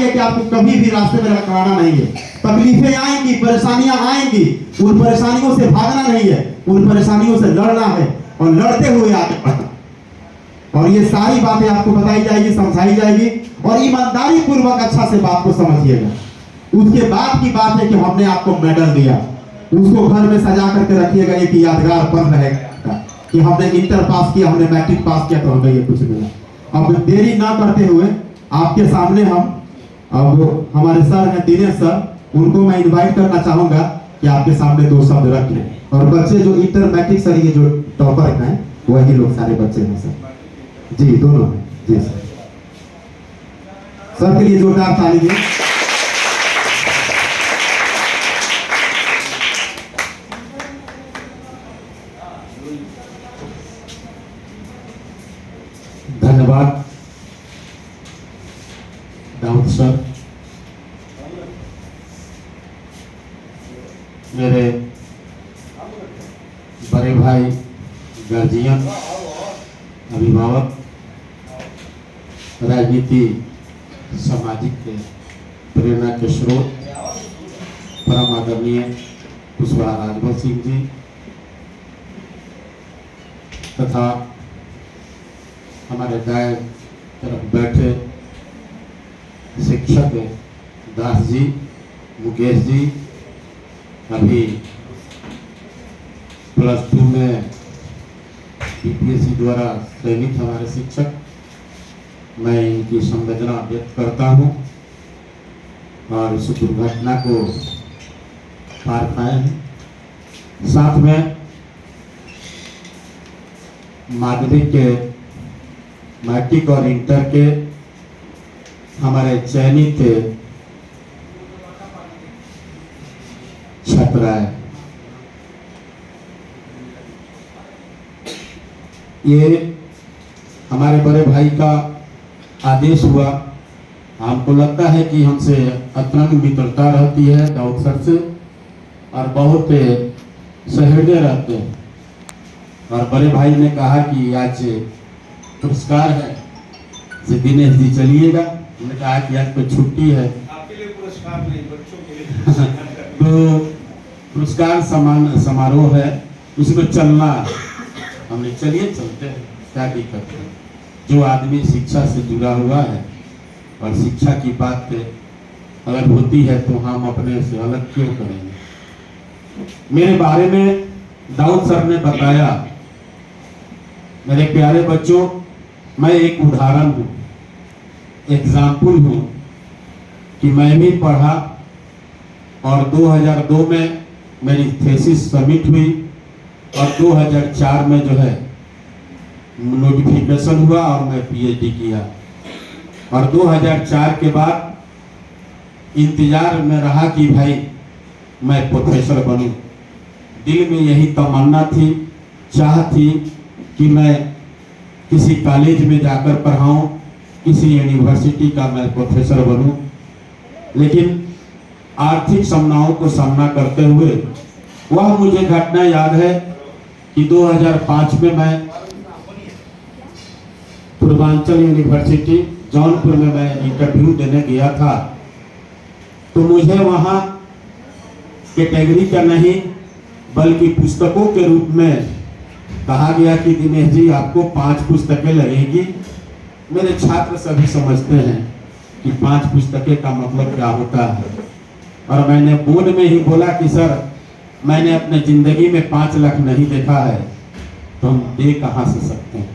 कि आपको कभी भी रास्ते में लटकाना नहीं है। तकलीफें आएंगी, परेशानियां आएंगी, उन परेशानियों से भागना नहीं है, उन परेशानियों से लड़ना है और लड़ते हुए आगे बढ़ना। और ये सारी बातें आपको बताई जाएगी, समझाई जाएगी और ईमानदारी पूर्वक अच्छा से बात को समझिएगा। उसके बाद की बात है कि हमने आपको मेडल दिया, उसको घर में सजा करके रखिएगा, एक यादगार पल रहेगा कि हमने इंटर पास किया, हमने मैट्रिक पास किया तो हमें ये कुछ मिला। अब देरी ना करते हुए आपके सामने हम अब हमारे सर हैं दिनेश सर, उनको मैं इनवाइट करना चाहूंगा कि आपके सामने दो शब्द रख लें। और बच्चे जो इंटर मैट्रिक सर ये जो टॉपर हैं वही लोग सारे बच्चे हैं सर जी, दोनों हैं जी सर। सर के लिए जोरदार ताली दें। धन्यवाद दाऊद सर। मेरे बड़े भाई, गार्जियन, अभिभावक, राजनीति सामाजिक के प्रेरणा के स्रोत परम आदरणीय कुशवाहा राजभर सिंह जी तथा हमारे दाएं तरफ बैठे शिक्षक दास जी, मुकेश जी, अभी +2 में बीपीएससी द्वारा चयनित हमारे शिक्षक, मैं इनकी संवेदना व्यक्त करता हूं और इस दुर्घटना को पार पाए हैं। साथ में माध्यमिक के मैट्रिक और इंटर के हमारे चयनित छात्र है। ये हमारे बड़े भाई का आदेश हुआ। हमको लगता है कि हमसे अतरंग मित्रता रहती है दाऊद सर से और बहुत सहृदय रहते हैं। और बड़े भाई ने कहा कि आज पुरस्कार है से दिनेश जी चलिएगा। हमने कहा कि आज तो छुट्टी है, आपके लिए पुरस्कार नहीं, बच्चों के लिए तो पुरस्कार समारोह है, उसको चलना है। हमने चलिए चलते हैं, क्या दिक्कत है। जो आदमी शिक्षा से जुड़ा हुआ है और शिक्षा की बात अगर होती है तो हम अपने से अलग क्यों करेंगे। मेरे बारे में दाऊद सर ने बताया। मेरे प्यारे बच्चों, मैं एक उदाहरण हूँ, एग्जाम्पल हूँ कि मैं भी पढ़ा और 2002 में मेरी थीसिस सबमिट हुई और 2004 में जो है नोटिफिकेशन हुआ और मैं पीएचडी किया। और 2004 के बाद इंतजार में रहा कि भाई मैं प्रोफेसर बनूं। दिल में यही तमन्ना थी, चाह थी कि मैं किसी कॉलेज में जाकर पढ़ाऊं, किसी यूनिवर्सिटी का मैं प्रोफेसर बनूं। लेकिन आर्थिक समस्याओं को सामना करते हुए वह मुझे घटना याद है कि 2005 में मैं पूर्वांचल यूनिवर्सिटी जौनपुर में मैं इंटरव्यू देने गया था। तो मुझे वहाँ कैटेगरी का नहीं बल्कि पुस्तकों के रूप में कहा गया कि दिनेश जी आपको 5 पुस्तकें लगेगी। मेरे छात्र सभी समझते हैं कि 5 पुस्तकें का मतलब क्या होता है। और मैंने बोर्ड में ही बोला कि सर मैंने अपने जिंदगी में 5 लाख नहीं देखा है, तो हम दे कहाँ से सकते हैं।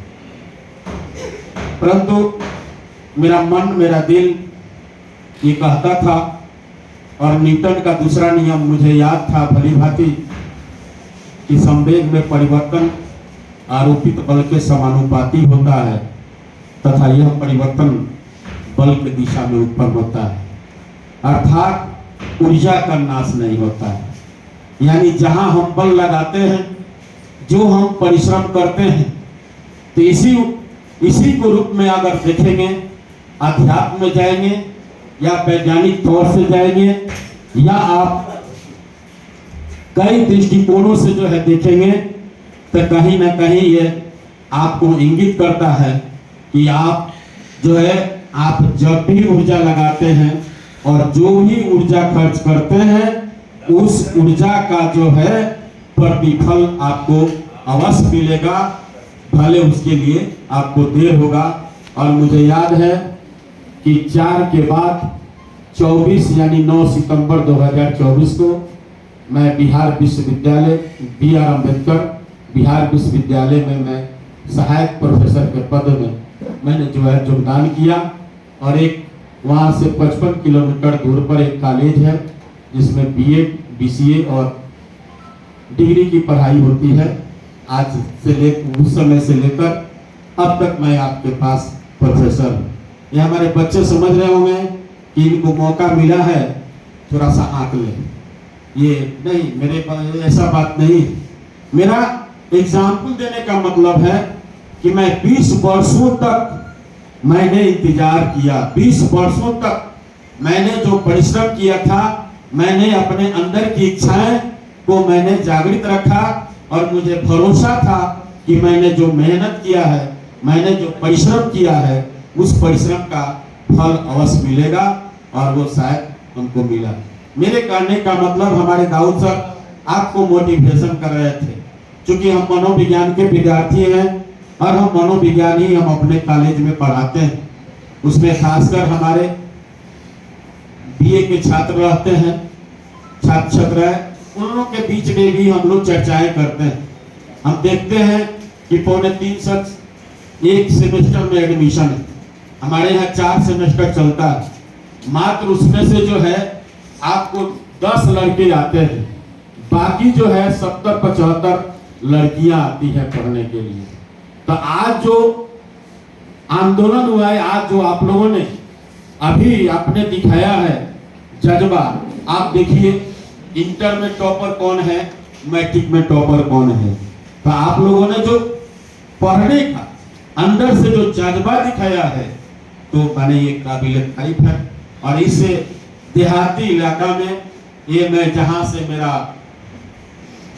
परंतु मेरा मन, मेरा दिल ये कहता था और न्यूटन का दूसरा नियम मुझे याद था भली भांति कि संवेग में परिवर्तन आरोपित बल के समानुपाती होता है तथा यह परिवर्तन बल की दिशा में उत्पन्न होता है, अर्थात ऊर्जा का नाश नहीं होता है। यानी जहां हम बल लगाते हैं, जो हम परिश्रम करते हैं, तो इसी को रूप में अगर देखेंगे, अध्यात्म में जाएंगे या वैज्ञानिक तौर से जाएंगे या आप कई दृष्टिकोणों से जो है देखेंगे, तो कहीं ना कहीं ये आपको इंगित करता है कि आप जो है आप जब भी ऊर्जा लगाते हैं और जो भी ऊर्जा खर्च करते हैं उस ऊर्जा का जो है प्रतिफल आपको अवश्य मिलेगा, भले उसके लिए आपको देर होगा। और मुझे याद है कि 4 के बाद 24 यानी 9 सितंबर 2024 को मैं बिहार विश्वविद्यालय BR अम्बेडकर बिहार विश्वविद्यालय में मैं सहायक प्रोफेसर के पद में मैंने जो है योगदान किया। और एक वहाँ से 55 किलोमीटर दूर पर एक कॉलेज है जिसमें BA BCA और डिग्री की पढ़ाई होती है। आज से उस समय से लेकर अब तक मैं आपके पास प्रोफेसर हूँ। ये हमारे बच्चे समझ रहे होंगे कि इनको मौका मिला है, थोड़ा सा आंक ले। ये नहीं, मेरे पास ऐसा बात नहीं। मेरा एग्जाम्पल देने का मतलब है कि मैं 20 वर्षों तक मैंने इंतजार किया, 20 वर्षों तक मैंने जो परिश्रम किया था, मैंने अपने अंदर की इच्छाएं को मैंने जागृत रखा और मुझे भरोसा था कि मैंने जो मेहनत किया है, मैंने जो परिश्रम किया है, उस परिश्रम का फल अवश्य मिलेगा और वो शायद उनको मिला। मेरे कहने का मतलब हमारे दाऊद सर आपको मोटिवेशन कर रहे थे, क्योंकि हम मनोविज्ञान के विद्यार्थी हैं और हम मनोविज्ञान ही हम अपने कॉलेज में पढ़ाते हैं। उसमें खासकर हमारे BA के छात्र रहते हैं, छात्र हैं, उन लोगों के बीच में भी हम लोग चर्चाएं करते हैं। हम देखते हैं कि 3.5 एक सेमेस्टर में एडमिशन है, हमारे यहाँ 4 सेमेस्टर चलता है, मात्र उसमें से जो है आपको 10 लड़के आते हैं, बाकी जो है 70-75 लड़कियां आती है पढ़ने के लिए। तो आज जो आंदोलन हुआ है, आज जो आप लोगों ने अभी आपने दिखाया है जज्बा, आप देखिए इंटर में टॉपर कौन है, मैट्रिक में टॉपर कौन है। तो आप लोगों ने जो पढ़ने का अंदर से जो जज्बा दिखाया है, तो मैंने ये काबिल तारीफ है। और इस देहाती इलाका में ये मैं जहां से मेरा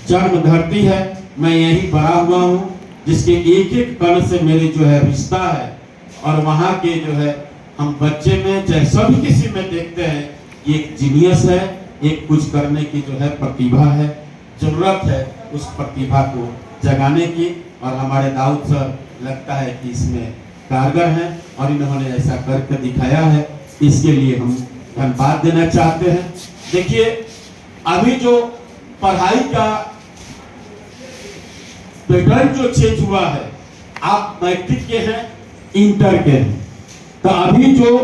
जन्म धरती है, मैं यहीं बड़ा हुआ हूँ, जिसके एक एक कण से मेरे जो है रिश्ता है। और वहाँ के जो है हम बच्चे में चाहे सभी किसी में देखते हैं कि एक जीनियस है, एक कुछ करने की जो है प्रतिभा है, जरूरत है उस प्रतिभा को जगाने की। और हमारे दाऊद सर लगता है कि इसमें कारगर हैं और इन्होंने ऐसा करके दिखाया है, इसके लिए हम धन्यवाद देना चाहते हैं। देखिए अभी जो पढ़ाई का पैटर्न जो चेंज हुआ है, आप मैट्रिक के हैं, इंटर के हैं, तो अभी जो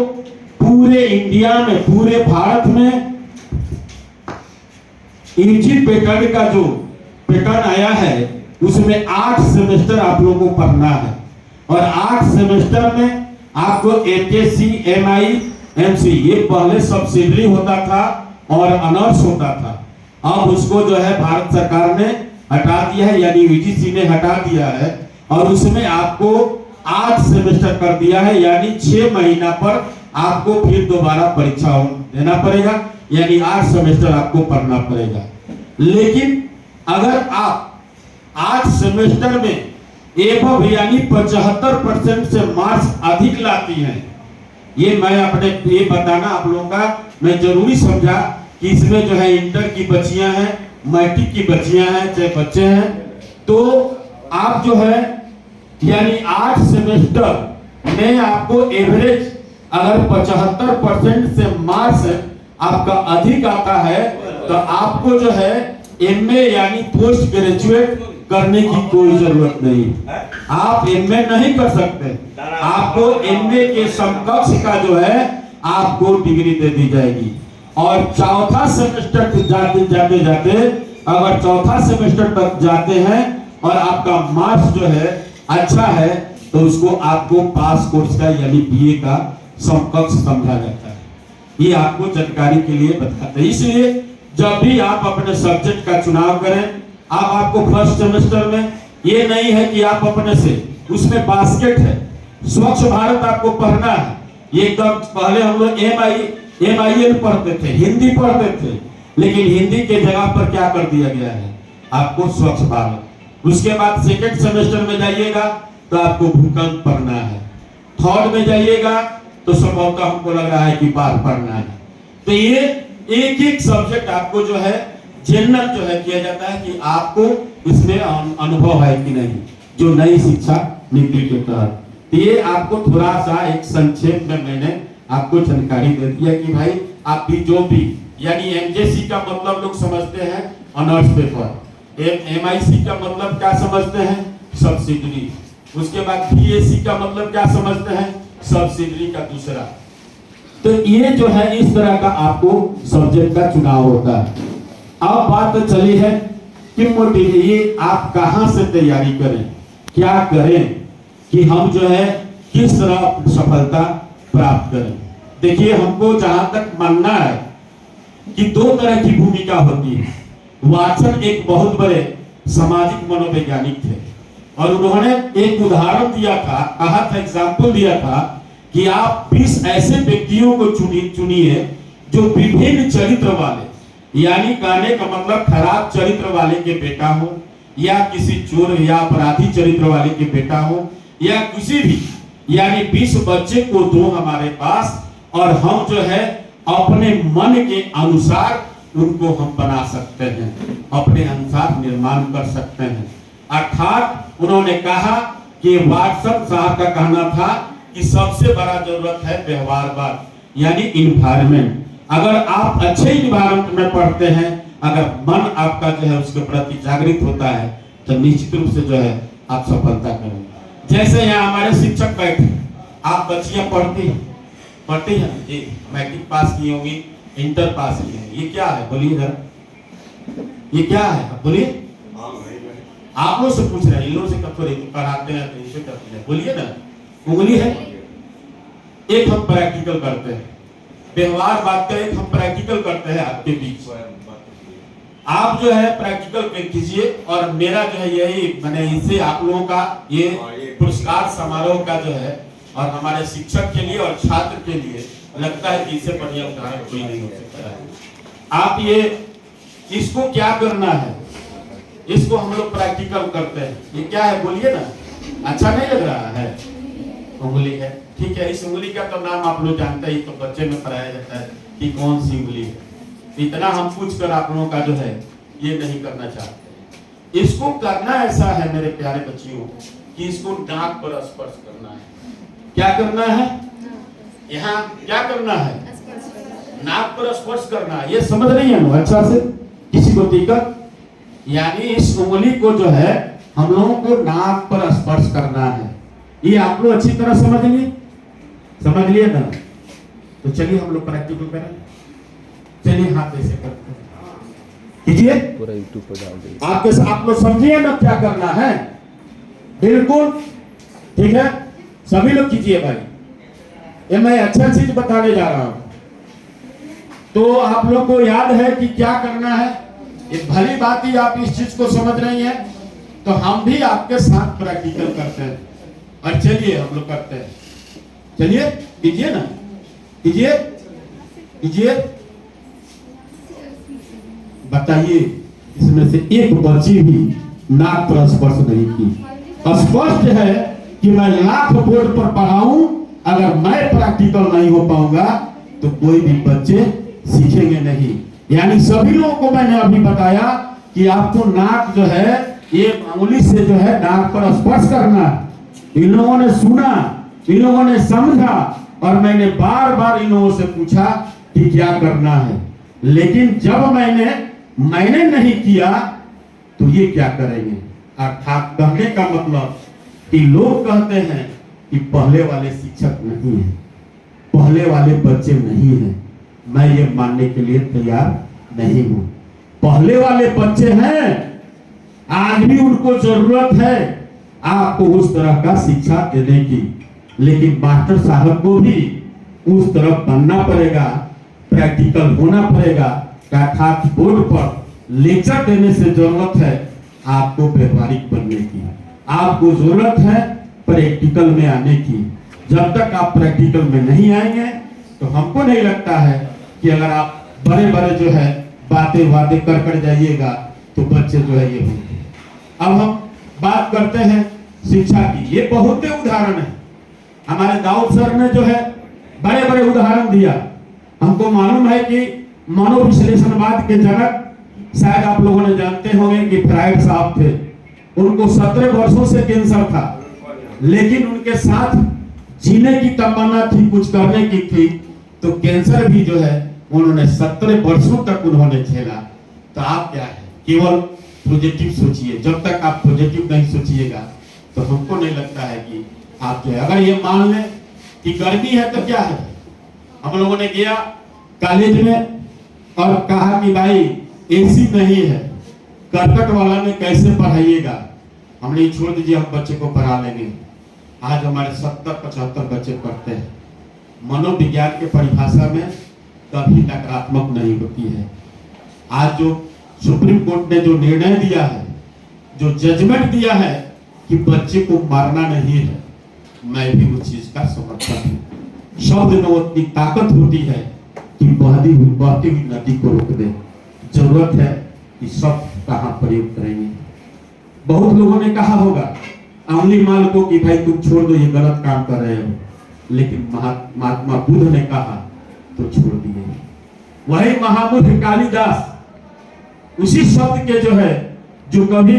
पूरे इंडिया में, पूरे भारत में यूजी पैटर्न का जो पैटर्न आया है, उसमें 8 सेमेस्टर आप लोगों को पढ़ना है। और 8 सेमेस्टर में आपको HSC, MI, MC ये पहले सब्सिडरी होता था और ऑनर्स होता था। अब उसको जो है भारत सरकार ने हटा दिया है, यानी UGC ने हटा दिया है और उसमें आपको 8 सेमेस्टर कर दिया है, यानी 6 महीना पर आपको फिर दोबारा परीक्षा देना पड़ेगा, यानी 8 सेमेस्टर आपको पढ़ना पड़ेगा। लेकिन अगर आप 8 सेमेस्टर में एबव यानी 75% से मार्क्स अधिक लाती हैं, ये मैं अपने ये बताना आप लोगों का मैं जरूरी समझा कि इसमें जो है इंटर की बच्चियां हैं, मैट्रिक की बच्चियां हैं, चाहे बच्चे हैं, तो आप जो है यानी 8 सेमेस्टर में आपको एवरेज अगर 75% से मार्क्स आपका अधिक आता है, तो आपको जो है MA यानी पोस्ट ग्रेजुएट करने की कोई जरूरत नहीं। आप MA नहीं कर सकते, आपको MA के समकक्ष का जो है आपको डिग्री दे दी जाएगी। और चौथा सेमेस्टर जाते जाते अगर चौथा सेमेस्टर तक जाते हैं और आपका मार्क्स जो है अच्छा है, तो उसको आपको पास कोर्स का यानी BA का समकक्ष समझा जाता है। ये आपको जानकारी के लिए बताते हैं। इसलिए जब भी आप अपने सब्जेक्ट का चुनाव करें, आपको फर्स्ट सेमेस्टर में ये नहीं है कि आप अपने से, उसमें बास्केट है, स्वच्छ भारत आपको पढ़ना है। ये एकदम पहले हम लोग MIL पढ़ते थे, हिंदी पढ़ते थे, लेकिन हिंदी के जगह पर क्या कर दिया गया है, आपको स्वच्छ भारत। उसके बाद सेकंड सेमेस्टर में जाइएगा तो आपको भूकंप पढ़ना है, थर्ड में जाइएगा तो संभवतः हमको लग रहा है कि बार पढ़ना है। तो ये एक एक सब्जेक्ट आपको जो है जनरल जो है किया जाता है कि आपको इसमें अनुभव है कि नहीं, जो नई शिक्षा नीति के तहत। तो ये आपको थोड़ा सा एक संक्षेप में मैंने आपको जानकारी दे दिया कि भाई आप भी जो भी, यानी एमजेसी का मतलब लोग समझते हैं ऑनर्स पेपर, एमआईसी का मतलब क्या समझते हैं, सब्सिडरी। उसके बाद बीएससी का मतलब क्या समझते हैं, सब्सिडरी का दूसरा। तो ये जो है इस तरह का आपको सब्जेक्ट का चुनाव होता है। अब बात तो चली है कि मोटिव ये आप कहां से तैयारी करें, क्या करें कि हम जो है किस तरह सफलता प्राप्त करें। देखिए, हमको जहां तक मानना है कि दो तरह की भूमिका होती है। वाटसन एक बहुत बड़े सामाजिक मनोवैज्ञानिक थे और उन्होंने एक उदाहरण दिया था, कहा था, एग्जाम्पल दिया था कि आप 20 ऐसे व्यक्तियों को चुनिए जो विभिन्न चरित्र वाले, यानी कहने का मतलब खराब चरित्र वाले के बेटा हो, या किसी चोर या अपराधी चरित्र वाले के बेटा हो, या किसी भी, यानी 20 बच्चे को दो हमारे पास, और हम जो है अपने मन के अनुसार उनको हम बना सकते हैं, अपने अनुसार निर्माण कर सकते हैं। अर्थात उन्होंने कहा कि वाटसन साहब का कहना था कि सबसे बड़ा जरूरत है व्यवहारवाद, यानी इन्वायरमेंट। अगर आप अच्छे इन्वायरमेंट में पढ़ते हैं, अगर मन आपका जो है उसके प्रति जागृत होता है, तो निश्चित रूप से जो है आप सफलता करेंगे। जैसे यहाँ हमारे शिक्षक बैठे, आप बच्चियां पढ़ती हैं जी, मैट्रिक पास की होंगी, इंटर पास की होंगी, ये क्या है बोलिए जरा, ये क्या है बोलिए। आप लोग से पूछ रहे हैं, इन लोगों से कब थोड़ी पढ़ाते हैं तो इनसे करते हैं, बोलिए ना। उंगली है, एक हम प्रैक्टिकल करते हैं, व्यवहार बात का एक हम प्रैक्टिकल करते हैं आपके बीच। आप जो है प्रैक्टिकल कीजिए, और मेरा जो है यही, मैंने इससे आप लोगों का ये पुरस्कार समारोह का जो है, और हमारे शिक्षक के लिए और छात्र के लिए लगता है कि इससे बढ़िया उदाहरण कोई नहीं हो सकता है। आप ये इसको क्या करना है, इसको हम लोग प्रैक्टिकल करते हैं। ये क्या है बोलिए ना, अच्छा नहीं लग रहा है, उंगली है, ठीक है। इस उंगली का तो नाम आप लोग जानते ही, तो बच्चे में पढ़ाया जाता है कि कौन सी उंगली है। इतना हम पूछ कर आप लोगों का जो है ये नहीं करना चाहते। इसको करना ऐसा है मेरे प्यारे बच्चियों कि इसको नाक पर स्पर्श करना है। क्या करना है, यहाँ क्या करना है, नाक पर स्पर्श करना है। ये समझ रही है ना अच्छा से, किसी को दिक्कत, यानी इस उंगली को जो है हम लोगों को नाक पर स्पर्श करना है। ये आप लोग अच्छी तरह समझ लिए ना। तो चलिए हम लोग प्रैक्टिकल करें। चलिए हाथ ऐसे करते हैं, कीजिए, पूरा यूट्यूब पर डाल दीजिए। आप लोग समझिए ना क्या करना है, बिल्कुल ठीक है। सभी लोग कीजिए भाई, ये मैं अच्छा चीज बताने जा रहा हूं, तो आप लोग को याद है कि क्या करना है। ये भली बात ही आप इस चीज को समझ रही हैं, तो हम भी आपके साथ प्रैक्टिकल करते हैं। और चलिए हम लोग करते हैं, चलिए कीजिए ना, कीजिए। बताइए, इसमें से एक बच्ची भी नाक पर स्पर्श नहीं की। स्पष्ट है कि मैं लाख बोर्ड पर पढ़ाऊं, अगर मैं प्रैक्टिकल नहीं हो पाऊंगा तो कोई भी बच्चे सीखेंगे नहीं। यानी सभी लोगों को मैंने अभी बताया कि आपको नाक जो है ये उंगली से जो है नाक पर स्पर्श करना है। इन लोगों ने सुना, इन लोगों ने समझा, और मैंने बार बार इन लोगों से पूछा कि क्या करना है। लेकिन जब मैंने नहीं किया तो ये क्या करेंगे। अर्थात कहने का मतलब कि लोग कहते हैं कि पहले वाले शिक्षक नहीं है, पहले वाले बच्चे नहीं हैं। मैं ये मानने के लिए तैयार नहीं हूं। पहले वाले बच्चे हैं, आज भी उनको जरूरत है आपको उस तरह का शिक्षा देने की, लेकिन मास्टर साहब को भी उस तरफ बनना पड़ेगा, प्रैक्टिकल होना पड़ेगा। अर्थात बोर्ड पर लेक्चर देने से जरूरत है आपको व्यवहारिक बनने की, आपको जरूरत है प्रैक्टिकल में आने की। जब तक आप प्रैक्टिकल में नहीं आएंगे तो हमको नहीं लगता है कि अगर आप बड़े बड़े जो है बातें कर जाइएगा तो बच्चे जो है ये होंगे। अब हम बात करते हैं शिक्षा की। ये बहुत ही उदाहरण है। हमारे दाऊद सर ने जो है बड़े बड़े उदाहरण दिया। हमको मालूम है कि मनोविश्लेषणवाद के जनक शायद आप लोगों ने जानते होंगे कि फ्रायड साहब थे। उनको 17 वर्षों से कैंसर था, लेकिन उनके साथ जीने की तमन्ना थी, कुछ करने की थी, तो कैंसर भी जो है उन्होंने 17 वर्षों तक उन्होंने झेला। तो आप क्या है, केवल पॉजिटिव सोचिए। जब तक आप पॉजिटिव नहीं सोचिएगा तो हमको नहीं लगता है कि आप जो है, अगर ये मान लें कि गर्मी है तो क्या है, हम लोगों ने गया कॉलेज में और कहा कि भाई एसी नहीं है, करकट वाला में कैसे पढ़ाइएगा। हमने छोड़ दीजिए, हम बच्चे को पढ़ा लेंगे। आज हमारे 70-75 बच्चे पढ़ते हैं। मनोविज्ञान के परिभाषा में कभी नकारात्मक नहीं होती है। आज जो सुप्रीम कोर्ट ने जो निर्णय दिया है, जो जजमेंट दिया है कि बच्चे को मारना नहीं है, मैं भी उस चीज का समर्थन हूँ। शब्द में उतनी ताकत होती है कि बहती हुई नदी को रोक दे। जरूरत है कि शब्द कहाँ प्रयोग करेंगे। बहुत लोगों ने कहा होगा अमली माल को कि भाई तुम छोड़ दो, ये गलत काम कर रहे हो, लेकिन महात्मा बुद्ध ने कहा तो छोड़ दिए। वही महामूर्ख कालिदास उसी शब्द के जो है, जो कभी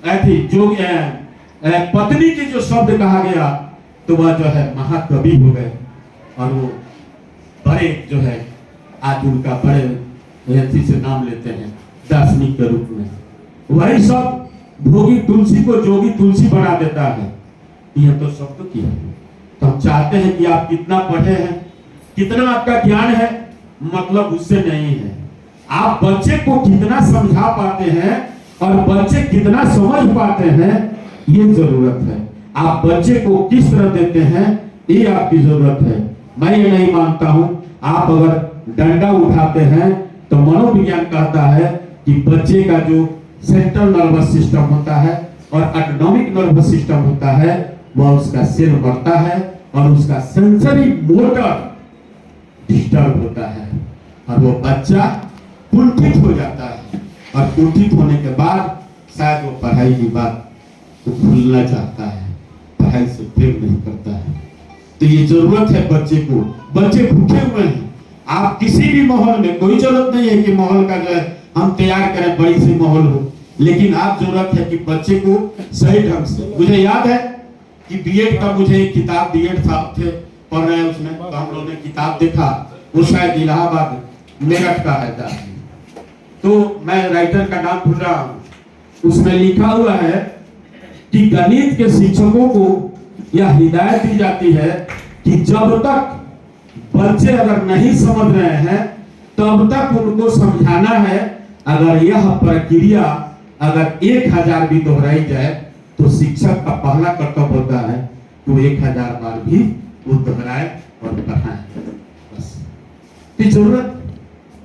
ऐसी जो पत्नी की जो शब्द कहा गया तो वह जो है महाकवि हो गए। और वो बड़े जो है आज उनका बड़े ऐसी से नाम लेते हैं दार्शनिक के रूप में। वही सब भोगी तुलसी को जोगी तुलसी बना देता है। यह तो शब्द की है। तो हम चाहते हैं कि आप कितना पढ़े हैं, कितना आपका ज्ञान है, मतलब उससे नहीं है। आप बच्चे को कितना समझा पाते हैं और बच्चे कितना समझ पाते हैं, ये जरूरत है। आप बच्चे को किस तरह देते हैं, ये आपकी जरूरत है। मैं ये नहीं मानता हूं आप अगर डंडा उठाते हैं तो मनोविज्ञान कहता है कि बच्चे का जो सेंट्रल नर्वस सिस्टम होता है और ऑटोनॉमिक नर्वस सिस्टम होता है, वह उसका सेल बढ़ता है और उसका सेंसरी मोटर डिस्टर्ब होता है और वो बच्चा कुंठित हो जाता है। और कुंठित होने के बाद शायद वो पढ़ाई की बात को भूलना चाहता है, पढ़ाई से प्रेम नहीं करता है। तो ये जरूरत है बच्चे को। बच्चे भूखे हुए हैं। आप किसी भी माहौल में, कोई जरूरत नहीं है कि माहौल का जो है हम तैयार करें, बड़ी सी माहौल हो, लेकिन आप जरूरत है कि बच्चे को सही ढंग से। मुझे याद है कि बीएड का मुझे एक किताब, बीएड साहब थे पढ़ रहे हैं उसमें, तो हम लोगों ने किताब देखा, वो शायद इलाहाबाद मेरठ का है। तो मैं राइटर का नाम भूल रहा हूं। उसमें लिखा हुआ है कि गणित के शिक्षकों को यह हिदायत दी जाती है कि जब तक बच्चे अगर नहीं समझ रहे हैं तब तक उनको समझाना है। अगर यह प्रक्रिया अगर 1000 भी दोहराई जाए तो शिक्षक का पहला कर्तव्य होता है तो 1000 बार भी वो दोहराए और पढ़ाए। बस की जरूरत।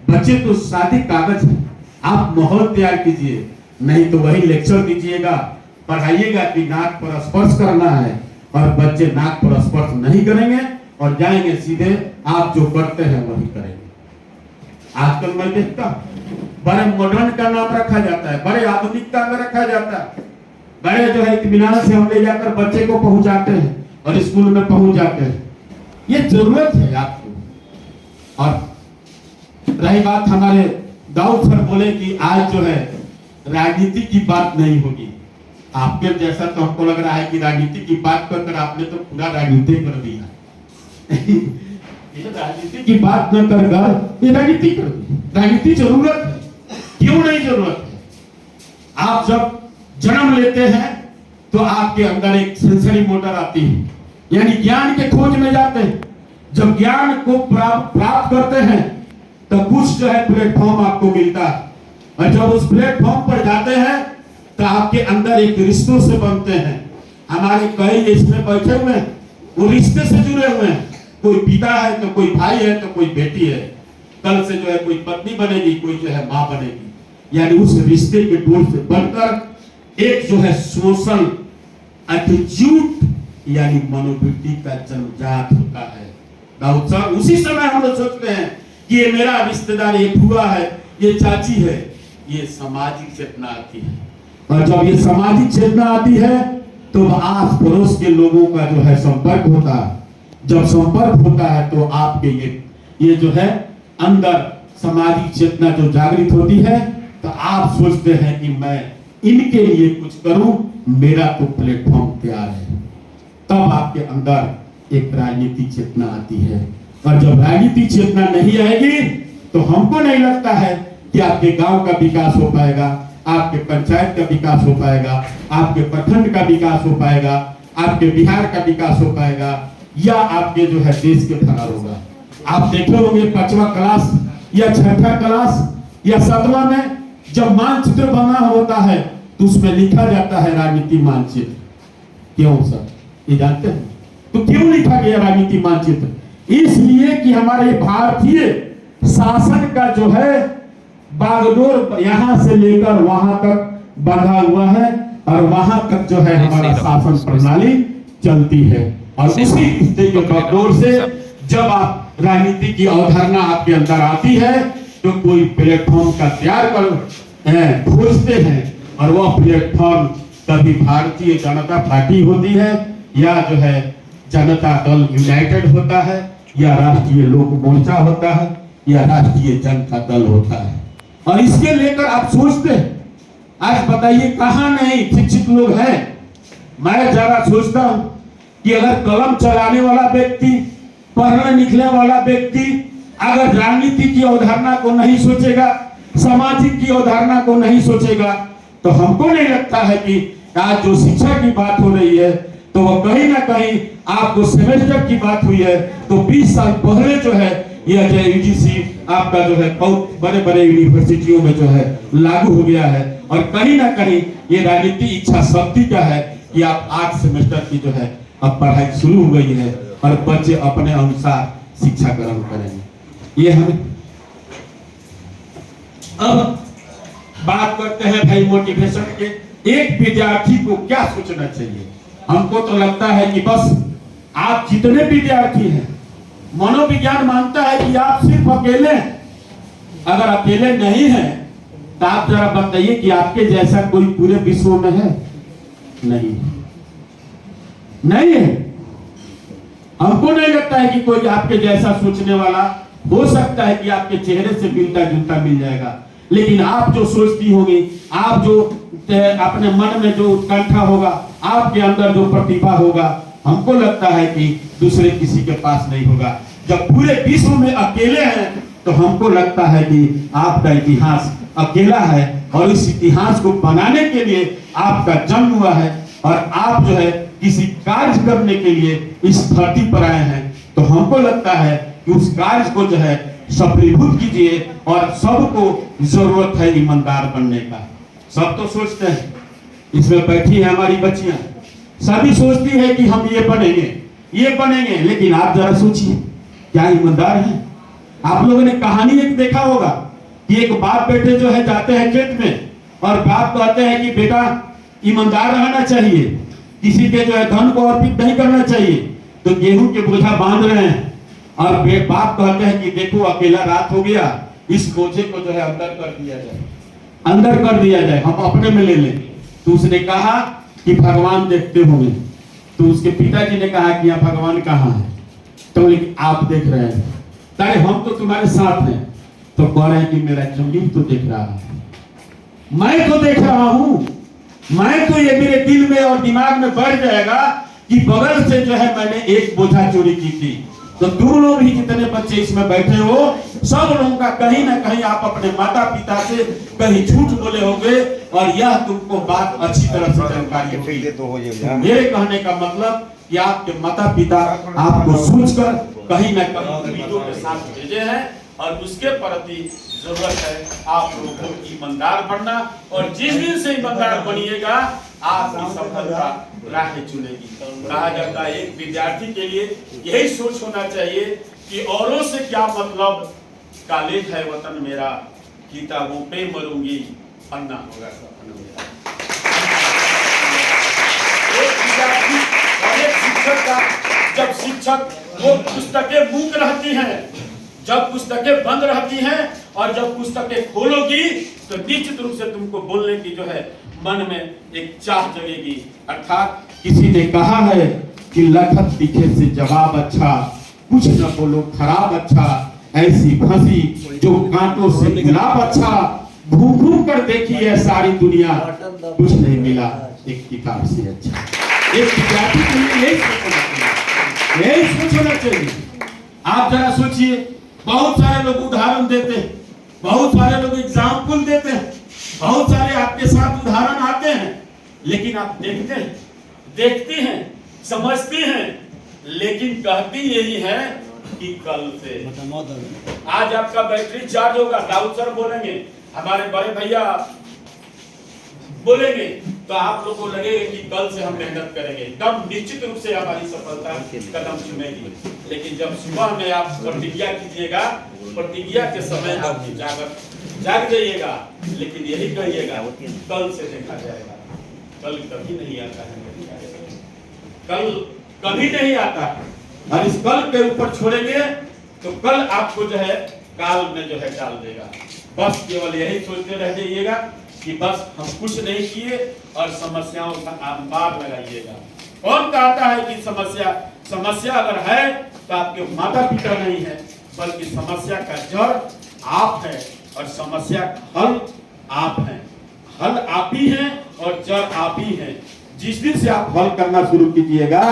बच्चे तो सादी कागज है, आप माहौल तैयार कीजिए, नहीं तो वही लेक्चर दीजिएगा, पढ़ाइएगा कि नाक पर स्पर्श करना है और बच्चे नाक पर स्पर्श नहीं करेंगे और जाएंगे सीधे आप जो करते हैं वही करेंगे। आजकल मैं देखता बड़े मॉडर्न का नाम रखा जाता है, बड़े आधुनिकता में रखा जाता है, बड़े जो है इत्मीनान से हम ले जाकर बच्चे को पहुंचाते हैं और स्कूल में पहुंच जाते हैं। ये जरूरत है आपको। और रही बात, हमारे दाऊद सर बोले कि आज जो है राजनीति की बात नहीं होगी। आपके जैसा तो हमको लग रहा है कि राजनीति की बात कर आपने तो पूरा राजनीति कर दिया। ये राजनीति की बात न कर ये राजनीति कर दी। राजनीति जरूरत है, क्यों नहीं जरूरत है। आप जब जन्म लेते हैं तो आपके अंदर एक सेंसरी मोटर आती है, यानी ज्ञान के खोज में जाते हैं। जब ज्ञान को प्राप्त करते हैं तो कुछ जो है प्लेटफॉर्म आपको मिलता है, और जब उस प्लेटफॉर्म पर जाते हैं तो आपके अंदर एक रिश्तों से बनते हैं। हमारे कई इसमें बैठे हुए हैं, वो रिश्ते से जुड़े हुए हैं। कोई पिता है तो कोई भाई है तो कोई बेटी है, कल से जो है कोई पत्नी बनेगी, कोई जो है माँ बनेगी। यानी उस रिश्ते के डोर से बनकर एक जो है सोशल एटीट्यूड यानी मनोवृत्ति का जन्मजात होता है। दाऊद साहब उसी समय हम लोग सोचते हैं कि ये मेरा रिश्तेदार, ये फूआ है, ये चाची है। ये सामाजिक चेतना आती है, और जब ये सामाजिक चेतना आती है तो आस पड़ोस के लोगों का जो है संपर्क होता है। जब संपर्क होता है तो आपके ये जो है अंदर सामाजिक चेतना जो जागृत होती है, तो आप सोचते हैं कि मैं इनके लिए कुछ करूं, मेरा तो प्लेटफॉर्म तैयार है। तब आपके अंदर एक राजनीतिक चेतना आती है। और जब राजनीतिक चेतना नहीं आएगी तो हमको नहीं लगता है कि आपके गांव का विकास हो पाएगा, आपके पंचायत का विकास हो पाएगा, आपके प्रखंड का विकास हो पाएगा, आपके बिहार का विकास हो पाएगा, या आपके जो है देश के फरार होगा। आप देखे होंगे 5वां क्लास या 6ठा क्लास या 7वां में जब मानचित्र बना होता है तो उसमें लिखा जाता है राजनीति मानचित्र। क्यों सर, ये जानते हैं? तो क्यों लिखा गया राजनीति मानचित्र? इसलिए कि हमारे भारतीय शासन का जो है बागडोर यहां से लेकर वहां तक बंधा हुआ है और वहां तक जो है हमारा शासन प्रणाली चलती है। और उसी रिश्ते के बागडोर से जब आप राजनीति की अवधारणा आपके अंदर आती है तो कोई प्लेटफॉर्म का तैयार कर खोजते हैं, और वह प्लेटफॉर्म कभी भारतीय जनता पार्टी होती है, या जो है जनता दल यूनाइटेड होता है, या राष्ट्रीय लोक मोर्चा होता है, या राष्ट्रीय जनता दल होता है। और इसके लेकर आप सोचते हैं, आज बताइए कहां नहीं शिक्षित लोग हैं? मैं जरा सोचता हूं कि अगर कलम चलाने वाला व्यक्ति, पढ़ने लिखने वाला व्यक्ति अगर राजनीति की अवधारणा को नहीं सोचेगा, सामाजिक की अवधारणा को नहीं सोचेगा, तो हमको नहीं लगता है कि आज जो शिक्षा की बात हो रही है तो वो कहीं ना कहीं आपको सेमेस्टर की बात हुई है तो 20 साल पहले जो है यह जो यूजीसी आपका जो है बहुत बड़े बड़े यूनिवर्सिटियों में जो है लागू हो गया है। और कहीं ना कहीं ये राजनीति इच्छा शक्ति का है कि आप 8 सेमेस्टर की जो है अब पढ़ाई शुरू हो गई है और बच्चे अपने अनुसार शिक्षा ग्रहण करेंगे। ये हम अब बात करते हैं भाई मोटिवेशन के। एक विद्यार्थी को क्या सोचना चाहिए? हमको तो लगता है कि बस आप जितने विद्यार्थी हैं, मनोविज्ञान मानता है कि आप सिर्फ अकेले हैं। अगर अकेले नहीं हैं तो आप जरा बताइए कि आपके जैसा कोई पूरे विश्व में है? नहीं, नहीं है। हमको नहीं लगता है कि कोई आपके जैसा सोचने वाला हो सकता है कि आपके चेहरे से मिलता जुलता मिल जाएगा, लेकिन आप जो सोचती होगी, आप जो अपने मन में जो उत्कंठा होगा, आपके अंदर जो प्रतिभा होगा, हमको लगता है कि दूसरे किसी के पास नहीं होगा। जब पूरे विश्व में अकेले हैं तो हमको लगता है कि आपका इतिहास अकेला है और इस इतिहास को बनाने के लिए आपका जन्म हुआ है और आप जो है किसी कार्य करने के लिए इस धरती पर आए हैं। तो हमको लगता है कि उस कार्य को जो है सफलीभूत कीजिए और सबको जरूरत है ईमानदार बनने का। सब तो सोचते हैं, इसमें बैठी है हमारी बच्चियां, सभी सोचती है कि हम ये बनेंगे, लेकिन आप जरा सोचिए क्या ईमानदार हैं? आप लोगों ने कहानी एक देखा होगा कि एक बाप बेटे जो है जाते हैं खेत में और बाप कहते हैं कि बेटा ईमानदार रहना चाहिए, किसी के जो है धन को अर्पित नहीं करना चाहिए। तो गेहूं के बोझा बांध रहे हैं और बाप कहते हैं कि देखो अकेला रात हो गया, इस बोझे को जो है अंदर कर दिया जाए, हम अपने में ले लें। तो उसने कहा कि भगवान देखते होंगे। तो उसके पिताजी ने कहा कि यहाँ भगवान कहाँ है? तो आप देख रहे हैं, अरे हम तो तुम्हारे साथ हैं। तो कह रहे हैं कि मेरा जमीन तो देख रहा है, मैं तो देख रहा हूं, मैं तो ये मेरे दिल में और दिमाग में बढ़ जाएगा कि बगल से जो है मैंने एक बोझा चोरी की थी। तो तुम लोग भी जितने बच्चे इसमें बैठे हो, सब लोगों का कहीं ना कहीं आप अपने माता पिता से कहीं झूठ बोले होंगे और यह तुमको बात अच्छी तरह से जानकारी होगी। मेरे कहने का मतलब कि आपके माता पिता आपको सोचकर कहीं ना कहीं उम्मीदों के साथ भेजे हैं और उसके प्रति जरूरत है आप लोगों को ईमानदार बनना। और जिस दिन से ईमानदार बनिएगा आपकी सफलता राह चुनेगी। कहा जाता है एक विद्यार्थी के लिए यही सोच होना चाहिए कि औरों से क्या मतलब, कॉलेज है वतन मेरा, किताबों पे मरूंगी, पन्ना होगा सपना मेरा। एक विद्यार्थी और एक शिक्षक का, जब शिक्षक वो पुस्तकें मूक रहती हैं, जब पुस्तकें बंद रहती हैं और जब पुस्तकें खोलोगी तो निश्चित रूप से तुमको बोलने की जो है मन में एक चाह जगेगी। अर्थात किसी ने कहा है कि लखत दिखे से जवाब अच्छा, कुछ न बोलो खराब अच्छा, ऐसी फंसी जो कांटों से गुलाब अच्छा, घूम घूम कर देखी है सारी दुनिया, कुछ नहीं मिला एक किताब से अच्छा। एक विद्यार्थी के लिए यही सोचना चाहिए, यही सोचना चाहिए। आप जरा सोचिए, बहुत सारे लोग उदाहरण देते हैं, बहुत सारे लोग एग्जाम्पल देते हैं, बहुत सारे आपके साथ उदाहरण आते हैं, लेकिन आप देखते हैं, समझते हैं, लेकिन कहती यही है कि कल से आज आपका बैटरी चार्ज होगा। दाऊद सर बोलेंगे, हमारे बड़े भैया बोलेंगे, तो आप लोगों को लगेगा कि कल से हम मेहनत करेंगे, तब निश्चित रूप से हमारी सफलता कदम चुमेगी। लेकिन जब सुबह में आप प्रतिज्ञा कीजिएगा, प्रतिज्ञा के समय आप जाग जाइएगा, लेकिन यही कहिएगा कल से देखा जाएगा। कल कभी नहीं आता है, कल कभी नहीं आता है, और इस कल के ऊपर छोड़ेंगे तो कल आपको जो है काल में जो है डाल देगा। बस केवल यही सोचते रह जाइएगा कि बस हम कुछ नहीं किए और समस्याओं का अंबार लगाइएगा। कौन कहता है कि समस्या अगर है तो आपके माता पिता नहीं है, बल्कि समस्या का जड़ आप है और समस्या का हल आप हैं। हल आप ही हैं और जड़ आप ही हैं। जिस दिन से आप हल करना शुरू कीजिएगा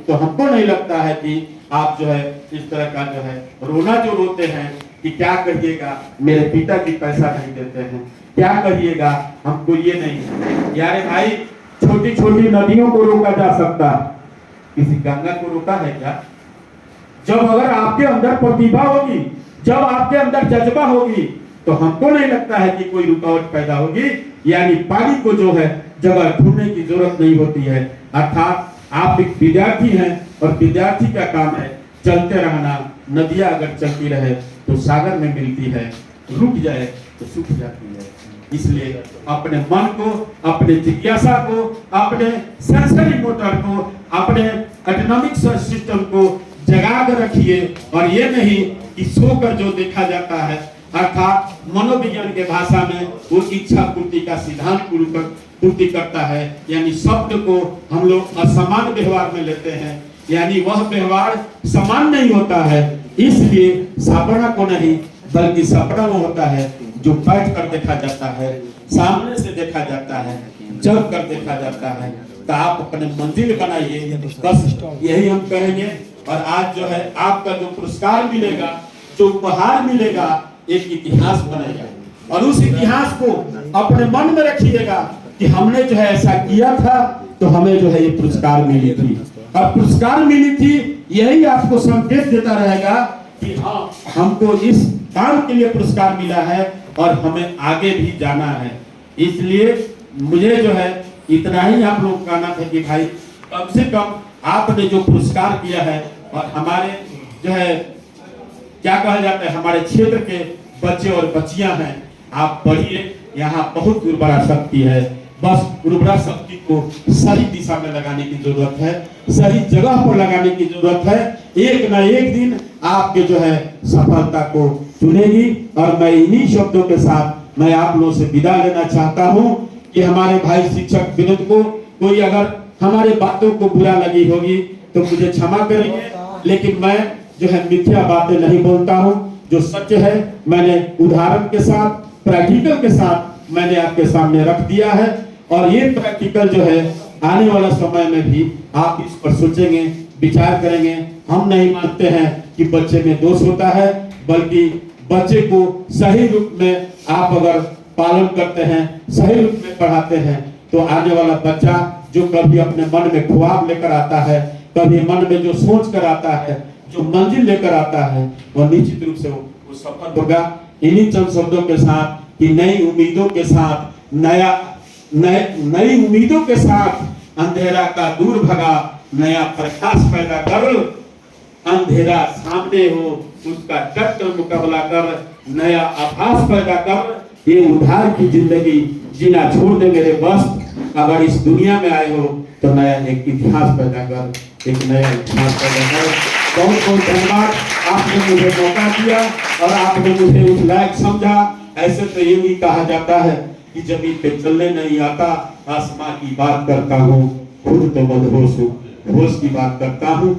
तो हमको नहीं लगता है कि आप जो है इस तरह का जो है रोना जो रोते हैं कि क्या कहिएगा मेरे पिताजी पैसा नहीं देते हैं, क्या कहिएगा हमको ये नहीं। यारे भाई, छोटी छोटी नदियों को रोका जा सकता, किसी गंगा को रोका है क्या? जब अगर आपके अंदर प्रतिभा होगी, जब आपके अंदर जज्बा होगी, तो हमको नहीं लगता है कि कोई रुकावट पैदा होगी। यानी पानी को जो है जगह ढूंढने की जरूरत नहीं होती है। अर्थात आप एक विद्यार्थी हैं और विद्यार्थी का काम है चलते रहना। नदियां अगर चलती रहे तो सागर में मिलती है, रुक जाए तो सूख जाती है। इसलिए अपने मन को, अपने जिज्ञासा को, अपने सेंसरी मोटर को, अपने एटॉमिक सिस्टम को जगा कर रखिए, और ये नहीं कि सोकर जो देखा जाता है, अर्थात मनोविज्ञान के भाषा में वो इच्छा पूर्ति का सिद्धांत पूर्ति करता है। यानी शब्द को हम लोग असमान व्यवहार में लेते हैं, यानी वह व्यवहार समान नहीं होता है। इसलिए सपना को नहीं बल्कि सपना वो होता है जो बैठ कर देखा जाता है, सामने से देखा जाता है, जब कर देखा जाता है। तो आप अपने मंजिल बनाइए, बस यही हम कहेंगे। और आज जो है आपका जो पुरस्कार मिलेगा, जो उपहार मिलेगा, एक इतिहास बनेगा, और उस इतिहास को अपने मन में रखिएगा कि हमने जो है ऐसा किया था तो हमें जो है ये पुरस्कार मिली थी। और पुरस्कार मिली थी, यही आपको संकेत देता रहेगा कि हाँ, हमको इस काम के लिए पुरस्कार मिला है और हमें आगे भी जाना है। इसलिए मुझे जो है इतना ही आप लोग कहना था कि भाई कम से कम आपने जो पुरस्कार किया है, और हमारे जो है क्या कहा जाता है, हमारे क्षेत्र के बच्चे और बच्चियां हैं, आप पढ़िए। यहाँ बहुत उर्वरा शक्ति है, बस उर्वरा शक्ति को सही दिशा में लगाने की जरूरत है, सही जगह पर लगाने की जरूरत है। एक न एक दिन आपके जो है सफलता को चुनेगी। और मैं इन्हीं शब्दों के साथ मैं आप लोगों से विदा लेना चाहता हूँ कि हमारे भाई शिक्षक विनोद को कोई अगर हमारे बातों को बुरा लगी होगी तो मुझे क्षमा करेंगे, लेकिन मैं जो है मिथ्या बातें नहीं बोलता हूँ। जो सत्य है मैंने उदाहरण के साथ, प्रैक्टिकल के साथ मैंने आपके सामने रख दिया है। और ये प्रैक्टिकल जो है आने वाला समय में भी आप इस पर सोचेंगे, विचार करेंगे। हम नहीं मानते हैं कि बच्चे में दोष होता है, बल्कि बच्चे को सही रूप में आप अगर पालन करते हैं, सही रूप में पढ़ाते हैं, तो आने वाला बच्चा जो कभी अपने मन में ख्वाब लेकर आता है, कभी मन में जो सोच कर आता है, जो मंजिल लेकर आता है, वो निश्चित रूप से वो सफल होगा। इन्हीं चंद शब्दों के साथ कि नई उम्मीदों के साथ, नई उम्मीदों के साथ अंधेरा का दूर भगा, नया प्रकाश पैदा कर, अंधेरा सामने हो उसका डट कर मुकाबला कर, नया आभास पैदा कर। ये उधार की जिंदगी जीना छोड़ दे मेरे बस। अगर इस दुनिया में आए हो तो नया एक इतिहास पैदा कर, एक नया इतिहास पैदा कर। बहुत बहुत धन्यवाद, आपने मुझे मौका दिया और आपने मुझे उस लायक समझा। ऐसे तो ये भी कहा जाता है कि जमीन पे चलने नहीं आता, आसमां की बात करता हूँ, खुद तो मदहोश हूँ। घोष की बात करता हूँ।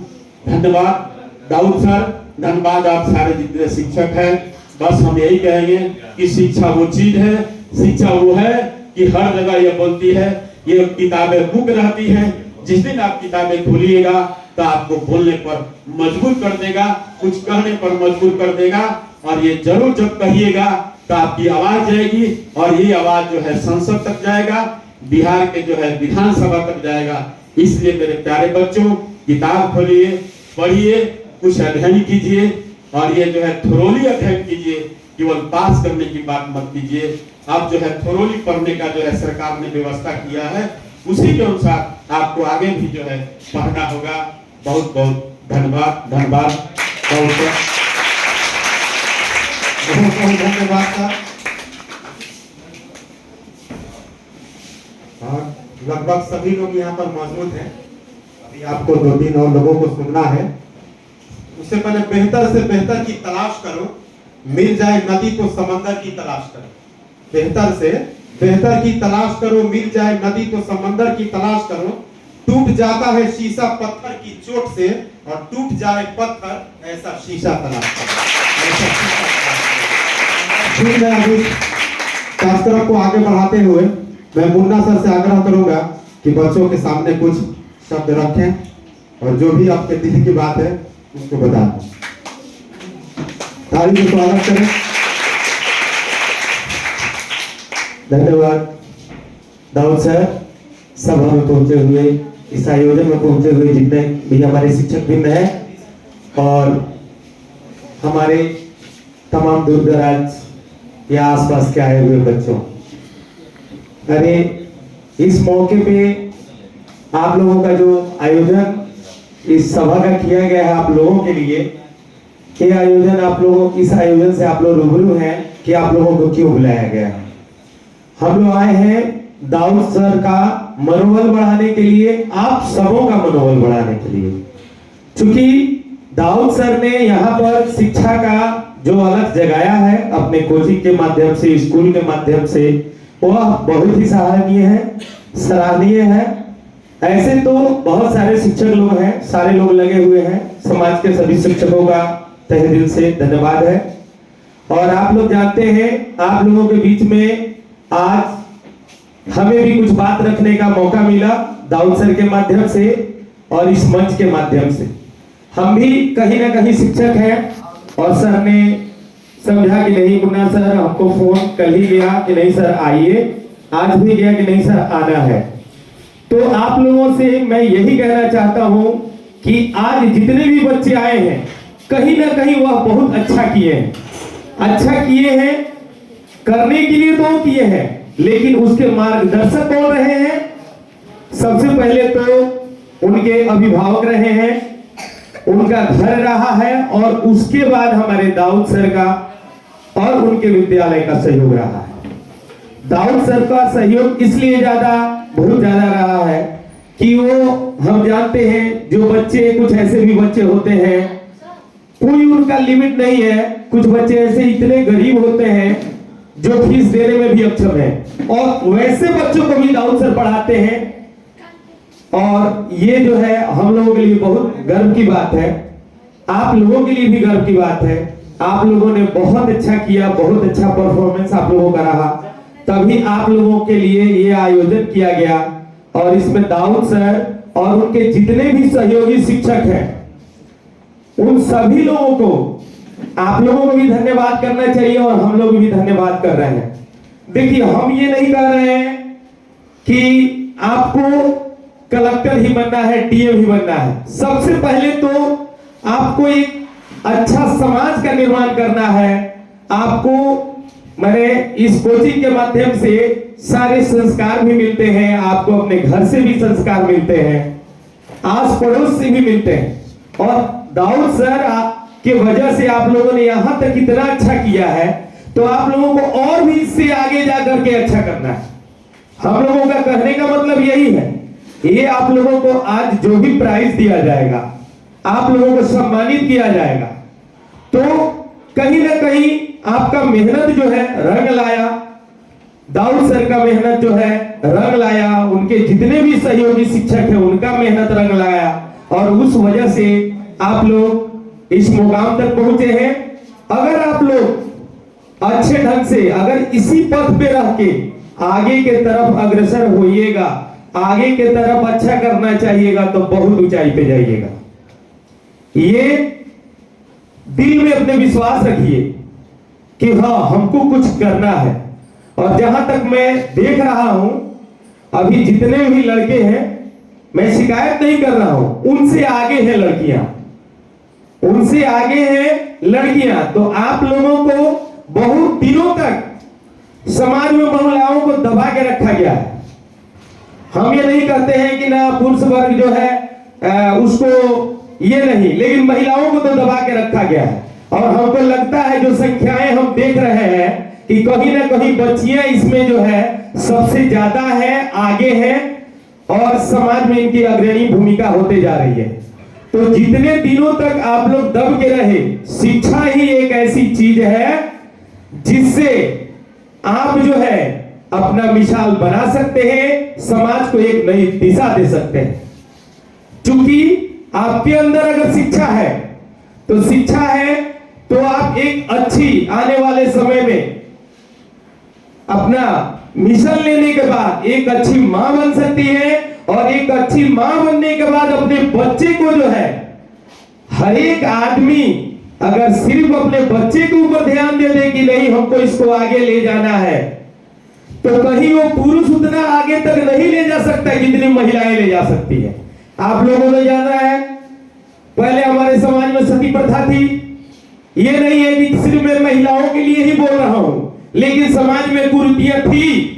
धन्यवाद दाऊद सर, धन्यवाद आप सारे जितने शिक्षक हैं। बस हम यही कहेंगे कि शिक्षा वो चीज है, शिक्षा वो है कि हर जगह ये बोलती है, ये किताबें बुक रहती है, जिस दिन आप किताबें खोलिएगा तो आपको बोलने पर मजबूर कर देगा, कुछ कहने पर मजबूर कर देगा, और ये जरूर जब कहिएगा तो आपकी आवाज जाएगी, और ये आवाज जो है संसद तक जाएगा, बिहार के जो है विधानसभा तक जाएगा। इसलिए मेरे प्यारे बच्चों, किताब खोलिए, पढ़िए, कुछ अध्ययन कीजिए, और ये जो है थोरोली अध्ययन कीजिए, केवल पास करने की बात मत कीजिए। आप जो है थोरोली पढ़ने का जो है सरकार ने व्यवस्था किया है, उसी के अनुसार आपको आगे भी जो है पढ़ना होगा। बहुत बहुत धन्यवाद। धन्यवाद धन्यवाद सर। और लगभग सभी लोग यहाँ पर मौजूद हैं। अभी आपको 2-3 और लोगों को सुनना है। उससे पहले बेहतर से बेहतर की तलाश करो, मिल जाए नदी तो समंदर की तलाश करो। बेहतर से बेहतर की तलाश करो, मिल जाए नदी तो समंदर की तलाश करो। टूट जाता है शीशा पत्थर की चोट से, और टूट जाए पत्थर ऐसा शीशा तलाश करो। फिर मैं अभी कार्यक्रम को आगे बढ़ाते हुए मैं मुन्ना सर से आग्रह करूंगा कि बच्चों के सामने कुछ शब्द रखें, और जो भी आपके दिल की बात है उसको बता दें। ताली से स्वागत करें। धन्यवाद दाऊद सर। सभा में पहुंचे हुए, इस आयोजन में पहुंचे हुए जितने भी हमारे शिक्षक वृंद हैं, और हमारे तमाम दूर दराज या आसपास के आए हुए बच्चों। अरे इस मौके पे आप लोगों का जो आयोजन इस सभा का किया गया है आप लोगों के लिए, ये आयोजन आप लोगों, इस आयोजन से आप लोग रूबरू हैं कि आप लोगों को क्यों बुलाया गया है। हम लोग आए हैं दाऊद सर का मनोबल बढ़ाने के लिए, आप सबों का मनोबल बढ़ाने के लिए। क्योंकि दाऊद सर ने यहाँ पर शिक्षा का जो अलग जगाया है अपने कोचिंग के माध्यम से, स्कूल के माध्यम से, वह बहुत ही सराहनीय है, सराहनीय है। ऐसे तो बहुत सारे शिक्षक लोग हैं, सारे लोग लगे हुए हैं। समाज के सभी शिक्षकों का तहे दिल से धन्यवाद है। और आप लोग जानते हैं, आप लोगों के बीच में आज हमें भी कुछ बात रखने का मौका मिला दाऊद सर के माध्यम से और इस मंच के माध्यम से। हम भी कहीं ना कहीं शिक्षक हैं, और सर ने समझा कि नहीं मुन्ना सर, हमको फोन कल ही गया कि नहीं सर आइए, आज भी गया कि नहीं सर आना है। तो आप लोगों से मैं यही कहना चाहता हूं कि आज जितने भी बच्चे आए हैं, कहीं ना कहीं वह बहुत अच्छा किए हैं, अच्छा किए हैं, करने के लिए तो किए हैं, लेकिन उसके मार्गदर्शक कौन रहे हैं? सबसे पहले तो उनके अभिभावक रहे हैं, उनका घर रहा है, और उसके बाद हमारे दाऊद सर का और उनके विद्यालय का सहयोग रहा है। दाऊद सर का सहयोग इसलिए बहुत ज्यादा रहा है कि वो, हम जानते हैं जो बच्चे, कुछ ऐसे भी बच्चे होते हैं, कोई उनका लिमिट नहीं है। कुछ बच्चे ऐसे इतने गरीब होते हैं जो फीस देने में भी अक्षम है, और वैसे बच्चों को भी दाऊद सर पढ़ाते हैं। और ये जो है हम लोगों के लिए बहुत गर्व की बात है, आप लोगों के लिए भी गर्व की बात है। आप लोगों ने बहुत अच्छा किया, बहुत अच्छा परफॉर्मेंस आप लोगों का रहा, तभी आप लोगों के लिए ये आयोजन किया गया। और इसमें दाऊद सर और उनके जितने भी सहयोगी शिक्षक हैं, उन सभी लोगों को, आप लोगों को भी धन्यवाद करना चाहिए, और हम लोग भी धन्यवाद कर रहे हैं। देखिए, हम ये नहीं कह रहे हैं कि आपको कलेक्टर ही बनना है, डीएम ही बनना है। सबसे पहले तो आपको एक अच्छा समाज का निर्माण करना है। आपको मैंने इस कोचिंग के माध्यम से सारे संस्कार भी मिलते हैं, आपको अपने घर से भी संस्कार मिलते हैं, आस पड़ोस से भी मिलते हैं। और दाऊद सर के वजह से आप लोगों ने यहाँ तक इतना अच्छा किया है, तो आप लोगों को और भी इससे आगे जाकर के अच्छा करना है। हम लोगों का कहने का मतलब यही है। ये आप लोगों को आज जो भी प्राइज दिया जाएगा, आप लोगों को सम्मानित किया जाएगा, तो कहीं ना कहीं आपका मेहनत जो है रंग लाया, दाऊद सर का मेहनत जो है रंग लाया, उनके जितने भी सहयोगी शिक्षक हैं उनका मेहनत रंग लाया, और उस वजह से आप लोग इस मुकाम तक पहुंचे हैं। अगर आप लोग अच्छे ढंग से अगर इसी पथ पे रह के आगे के तरफ अग्रसर होइएगा, आगे के तरफ अच्छा करना चाहिएगा, तो बहुत ऊंचाई पे जाइएगा। ये दिल में अपने विश्वास रखिए कि हाँ हमको कुछ करना है। और जहां तक मैं देख रहा हूं अभी जितने भी लड़के हैं, मैं शिकायत नहीं कर रहा हूं, उनसे आगे हैं लड़कियां, उनसे आगे हैं लड़कियां। तो आप लोगों को बहुत दिनों तक समाज में महिलाओं को दबा के रखा गया है। हम ये नहीं कहते हैं कि ना पुरुष वर्ग जो है उसको ये नहीं, लेकिन महिलाओं को तो दबा के रखा गया है। और हमको लगता है जो संख्याएं हम देख रहे हैं कि कहीं ना कहीं बच्चियां इसमें जो है सबसे ज्यादा है, आगे है, और समाज में इनकी अग्रणी भूमिका होते जा रही है। तो जितने दिनों तक आप लोग दब के रहे, शिक्षा ही एक ऐसी चीज है जिससे आप जो है अपना मिसाल बना सकते हैं, समाज को एक नई दिशा दे सकते हैं। क्योंकि आपके अंदर अगर शिक्षा है तो शिक्षा है तो आप एक अच्छी आने वाले समय में अपना मिशन लेने के बाद एक अच्छी मां बन सकती है, और एक अच्छी मां बनने के बाद अपने बच्चे को जो है, हर एक आदमी अगर सिर्फ अपने बच्चे के ऊपर ध्यान दे दे कि नहीं हमको इसको आगे ले जाना है, तो कहीं वो पुरुष उतना आगे तक नहीं ले जा सकता जितनी महिलाएं ले जा सकती है। आप लोगों ने जाना है पहले हमारे समाज में सती प्रथा थी। ये नहीं है कि सिर्फ मैं महिलाओं के लिए ही बोल रहा हूं, लेकिन समाज में कुरीतियां थी।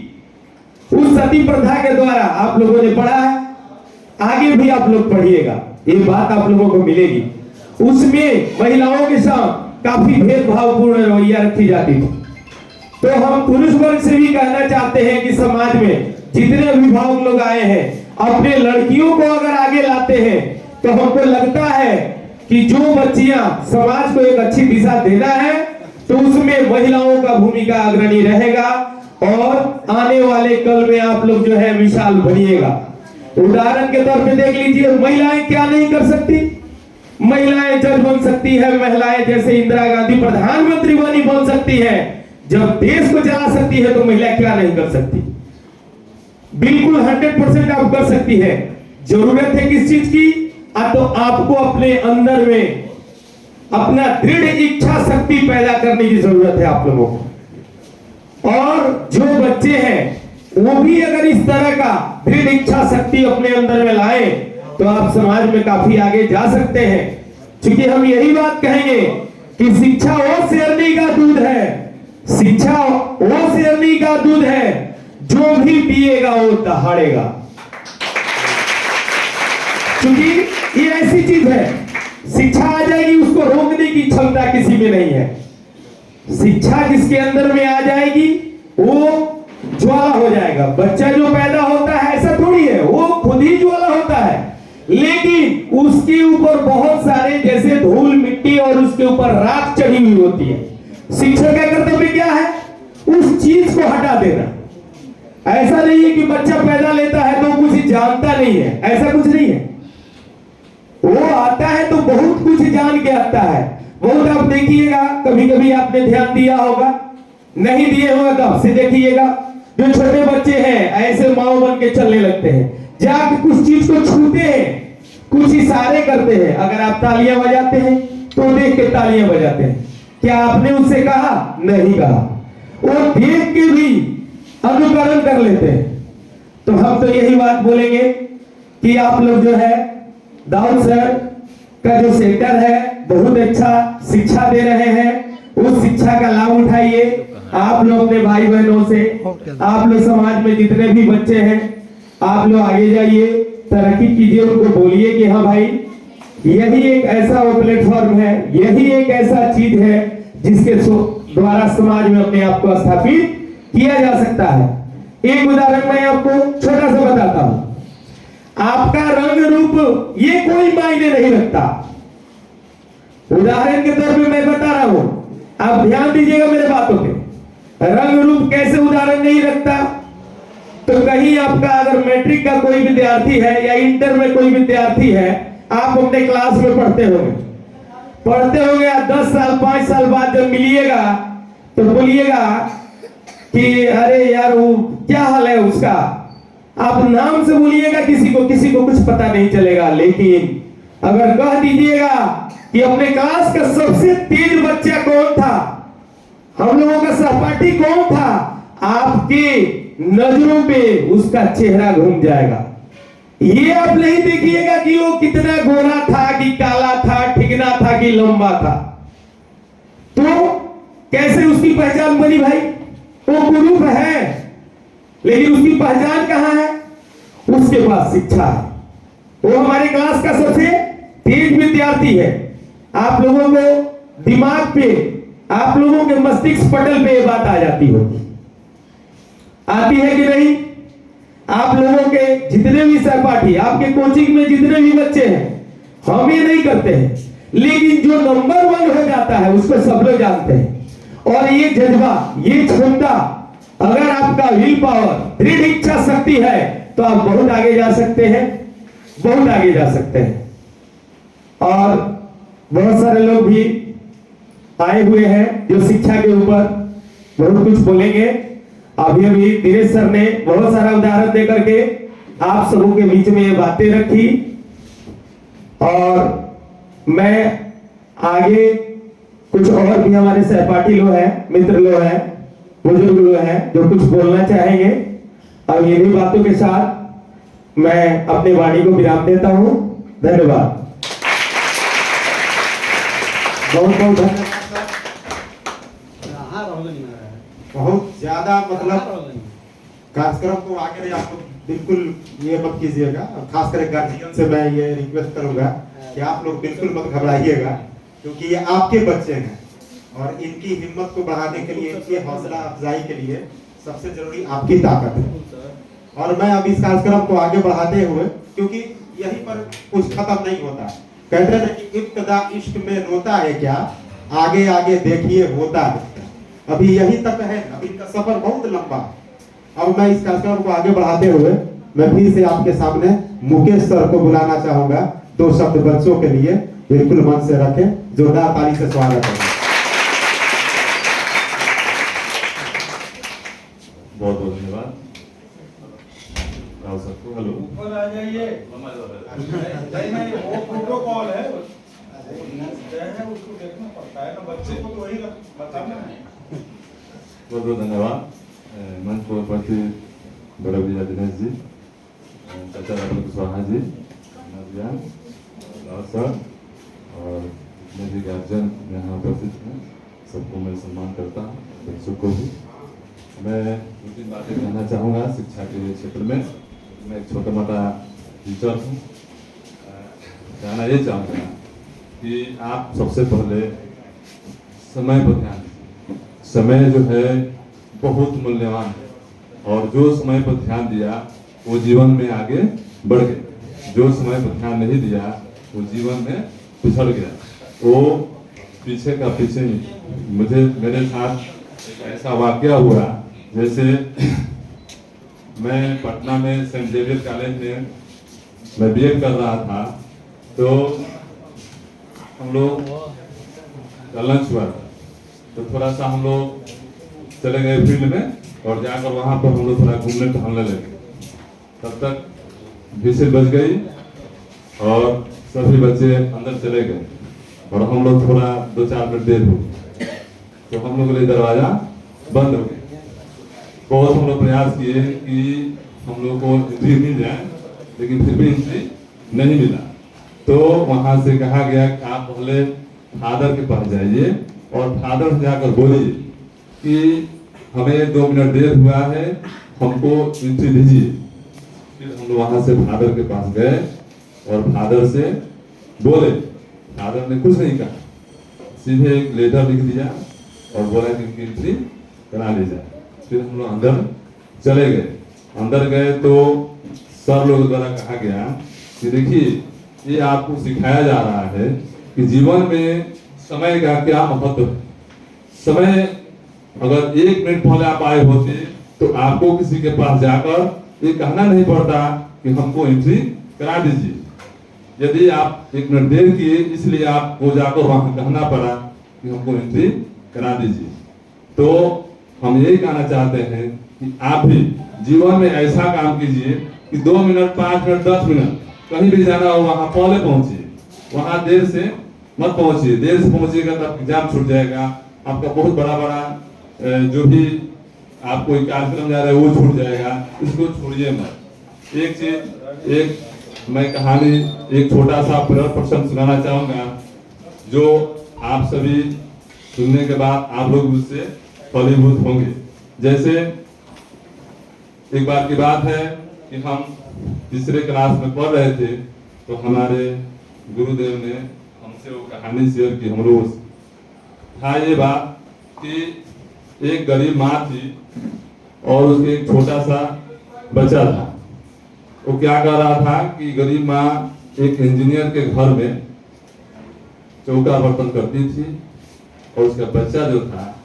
उस सती प्रथा के द्वारा आप लोगों ने पढ़ा है, आगे भी आप लोग पढ़िएगा, ये बात आप लोगों को मिलेगी। उसमें महिलाओं के साथ काफी भेदभावपूर्ण रवैया रखी जाती थी। तो हम पुरुष वर्ग से भी कहना चाहते हैं कि समाज में जितने अभिभावक लोग आए हैं, अपने लड़कियों को अगर आगे लाते हैं तो हमको लगता है कि जो बच्चियां समाज को एक अच्छी दिशा देना है, तो उसमें महिलाओं का भूमिका अग्रणी रहेगा, और आने वाले कल में आप लोग जो है मिसाल बनिएगा। उदाहरण के तौर पे देख लीजिए, महिलाएं क्या नहीं कर सकती। महिलाएं जज बन सकती है, महिलाएं जैसे इंदिरा गांधी प्रधानमंत्री बन सकती है। जब देश को चला सकती है तो महिला क्या नहीं कर सकती? बिल्कुल 100% आप कर सकती है। जरूरत है किस चीज की? तो आपको अपने अंदर में अपना दृढ़ इच्छा शक्ति पैदा करने की जरूरत है आप लोगों को। और जो बच्चे हैं वो भी अगर इस तरह का दृढ़ इच्छा शक्ति अपने अंदर में लाए तो आप समाज में काफी आगे जा सकते हैं। क्योंकि हम यही बात कहेंगे कि शिक्षा वो शेरनी का दूध है, शिक्षा वो शेरनी का दूध है, जो भी पिएगा वो दहाड़ेगा। क्योंकि ये ऐसी चीज है, शिक्षा आ जाएगी उसको रोकने की क्षमता किसी में नहीं है। शिक्षा जिसके अंदर में आ जाएगी वो ज्वाला हो जाएगा। बच्चा जो पैदा होता है ऐसा थोड़ी है, वो खुद ही ज्वाला होता है, लेकिन उसके ऊपर बहुत सारे जैसे धूल मिट्टी और उसके ऊपर राख चढ़ी हुई होती है। शिक्षक का कर्तव्य क्या है? उस चीज को हटा देना। ऐसा नहीं है कि बच्चा पैदा लेता है तो कुछ जानता नहीं है, ऐसा कुछ नहीं है। वो आता है तो बहुत कुछ जान के आता है। बहुत आप देखिएगा, कभी कभी आपने ध्यान दिया होगा, नहीं दिए होगा तो आपसे देखिएगा, जो छोटे बच्चे हैं ऐसे माओ बन के चलने लगते हैं, जाके कुछ चीज को छूते हैं, कुछ इशारे करते हैं। अगर आप तालियां बजाते हैं तो देख के तालियां बजाते हैं। क्या आपने उससे कहा? नहीं कहा। वो देख के भी अनुकरण कर लेते हैं। तो हम तो यही बात बोलेंगे कि आप लोग जो है दाऊद सर का जो सेंटर है बहुत अच्छा शिक्षा दे रहे हैं, उस शिक्षा का लाभ उठाइए। आप लोग अपने भाई बहनों से, आप लोग समाज में जितने भी बच्चे हैं, आप लोग आगे जाइए, तरक्की कीजिए, उनको बोलिए कि हाँ भाई यही एक ऐसा वो प्लेटफॉर्म है, यही एक ऐसा चीज है जिसके द्वारा समाज में अपने आप को स्थापित किया जा सकता है। एक उदाहरण मैं आपको छोटा सा बताता हूं। आपका रंग रूप ये कोई मायने नहीं रखता। उदाहरण के तौर पे मैं बता रहा हूं, आप ध्यान दीजिएगा मेरे बातों पे। रंग रूप कैसे उदाहरण नहीं रखता? तो कहीं आपका अगर मैट्रिक का कोई विद्यार्थी है या इंटर में कोई विद्यार्थी है, आप अपने क्लास में पढ़ते होंगे, 10 साल 5 साल बाद जब मिलिएगा तो बोलिएगा कि अरे यार वो क्या हाल है उसका, आप नाम से बोलिएगा, किसी को कुछ पता नहीं चलेगा। लेकिन अगर कह दीजिएगा कि अपने क्लास का सबसे तेज बच्चा कौन था, हम लोगों का सहपाठी कौन था, आपके नजरों पे उसका चेहरा घूम जाएगा। ये आप नहीं देखिएगा कि वो कितना गोरा था कि काला था, ठिगना था कि लंबा था। तो कैसे उसकी पहचान बनी भाई? वो गुरु है, लेकिन उसकी पहचान कहां है? उसके पास शिक्षा है। वो हमारे क्लास का सबसे तेज विद्यार्थी है। आप लोगों को दिमाग पे, आप लोगों के मस्तिष्क पटल पे ये बात आ जाती होगी, आती है कि नहीं? आप लोगों के जितने भी सहपाठी, आपके कोचिंग में जितने भी बच्चे हैं, हम ये नहीं करते हैं, लेकिन जो नंबर 1 हो जाता है उसको सब लोग जानते हैं। और ये जज्बा, ये क्षमता, अगर आपका विल पावर, दृढ़ इच्छा शक्ति है तो आप बहुत आगे जा सकते हैं, बहुत आगे जा सकते हैं। और बहुत सारे लोग भी आए हुए हैं जो शिक्षा के ऊपर बहुत कुछ बोलेंगे। अभी दिनेश सर ने बहुत सारा उदाहरण देकर के आप सबों के बीच में ये बातें रखी, और मैं आगे कुछ और भी हमारे सहपाठी लोग हैं, मित्र लोग हैं, बुजुर्ग लोग हैं जो कुछ बोलना चाहेंगे। और इन्हीं बातों के साथ मैं अपनी वाणी को विराम देता हूं। धन्यवाद। बहुत बहुत धन्यवाद सर। बहुत ज्यादा मतलब कार्यक्रम को आगे आप बिल्कुल ये मत कीजिएगा। खास कर गार्जियन से मैं ये रिक्वेस्ट करूंगा कि आप लोग बिल्कुल मत घबराइएगा, क्योंकि ये आपके बच्चे हैं और इनकी हिम्मत को बढ़ाने के लिए, इनकी हौसला अफजाई के लिए सबसे जरूरी आपकी ताकत है। और मैं अब इस कार्यक्रम को आगे बढ़ाते हुए, क्योंकि यहीं पर कुछ खत्म नहीं होता, कहते हैं कि इब्तिदा इश्क में रोता है क्या, आगे आगे देखिए होता है। अभी यही तक है, अभी का सफर बहुत लंबा। अब मैं इस कार्यक्रम को आगे बढ़ाते हुए मैं फिर से आपके सामने मुकेश सर को बुलाना चाहूंगा 2 शब्द बच्चों के लिए। बिल्कुल मन से रखें, जोरदार ताली से स्वागत है। बहुत बहुत धन्यवाद। सबको हेलो, ऊपर आ जाइए। नहीं वो प्रोटोकॉल है, उसको देखना पड़ता है ना, बच्चे को तो वही बताना है। बहुत बहुत धन्यवाद मंच पर उपस्थित बड़े भैया दिनेश जी, चाचा राहुल कुशवाहा जी, और सर और जितने भी गार्जियन यहाँ उपस्थित हैं, सबको मैं सम्मान करता हूँ, बच्चों को भी। मैं 2-3 बातें कहना चाहूँगा शिक्षा के क्षेत्र में। मैं एक छोटा मोटा टीचर हूँ। कहना ये चाहूँगा कि आप सबसे पहले समय पर ध्यान दीजिए। समय जो है बहुत मूल्यवान है, और जो समय पर ध्यान दिया वो जीवन में आगे बढ़ गया, जो समय पर ध्यान नहीं दिया वो जीवन में पिछड़ गया। वो पीछे का पीछे ही। मुझे मेरे साथ एक ऐसा वाकया हुआ, जैसे मैं पटना में सेंट जेवियर कॉलेज में मैं बीएड कर रहा था, तो हम लोग का लंच हुआ था, तो थोड़ा सा हम लोग चले गए फील्ड में, और जाकर वहाँ पर हम लोग थोड़ा घूमने टहलने लगे। तब तक विसिल बज गई और सभी बच्चे अंदर चले गए, और हम लोग थोड़ा 2-4 मिनट देर हो, तो हम लोग के लिए दरवाजा बंद हो गया। बहुत हम लोग प्रयास किए कि हम लोग को एंट्री मिल जाए, लेकिन फिर भी एंट्री नहीं मिला। तो वहाँ से कहा गया कि आप पहले फादर के पास जाइए और फादर से जाकर बोलिए कि हमें 2 मिनट देर हुआ है, हमको एंट्री दीजिए। फिर हम लोग वहाँ से फादर के पास गए और फादर से बोले। फादर ने कुछ नहीं कहा, सीधे एक लेटर लिख दिया और बोला कि एंट्री करा ली जाए। फिर हम लोग अंदर चले गए। अंदर गए तो सर लोग द्वारा कहा गया कि देखिए, ये आपको सिखाया जा रहा है कि जीवन में समय का क्या महत्व है। समय अगर 1 मिनट पहले आप आए होते तो आपको किसी के पास जाकर ये कहना नहीं पड़ता कि हमको एंट्री करा दीजिए। यदि आप 1 मिनट देर किए इसलिए आपको जाकर वहां कहना पड़ा कि हमको एंट्री करा दीजिए। तो हम यही कहना चाहते हैं कि आप भी जीवन में ऐसा काम कीजिए कि 2 मिनट, 5 मिनट, 10 मिनट कहीं भी जाना हो वहां पहले पहुंचिए, वहां देर से मत पहुंचिए। देर से पहुंचिएगा तब एग्जाम छूट जाएगा, आपका बहुत बड़ा जो भी आप कोई कार्यक्रम जा रहे हैं वो छूट जाएगा, इसको छोड़िए मत। एक मैं कहानी, एक छोटा सा प्रसंग सुनाना चाहूंगा जो आप सभी सुनने के बाद आप लोग उससे फलीभूत होंगे। जैसे एक बार की बात है कि हम तीसरे क्लास में पढ़ रहे थे, तो हमारे गुरुदेव ने हमसे वो कहानी शेयर की। हम लोग था ये बात कि एक गरीब माँ थी और उसके एक छोटा सा बच्चा था। वो क्या कर रहा था कि गरीब माँ एक इंजीनियर के घर में चौका बर्तन करती थी और उसका बच्चा जो था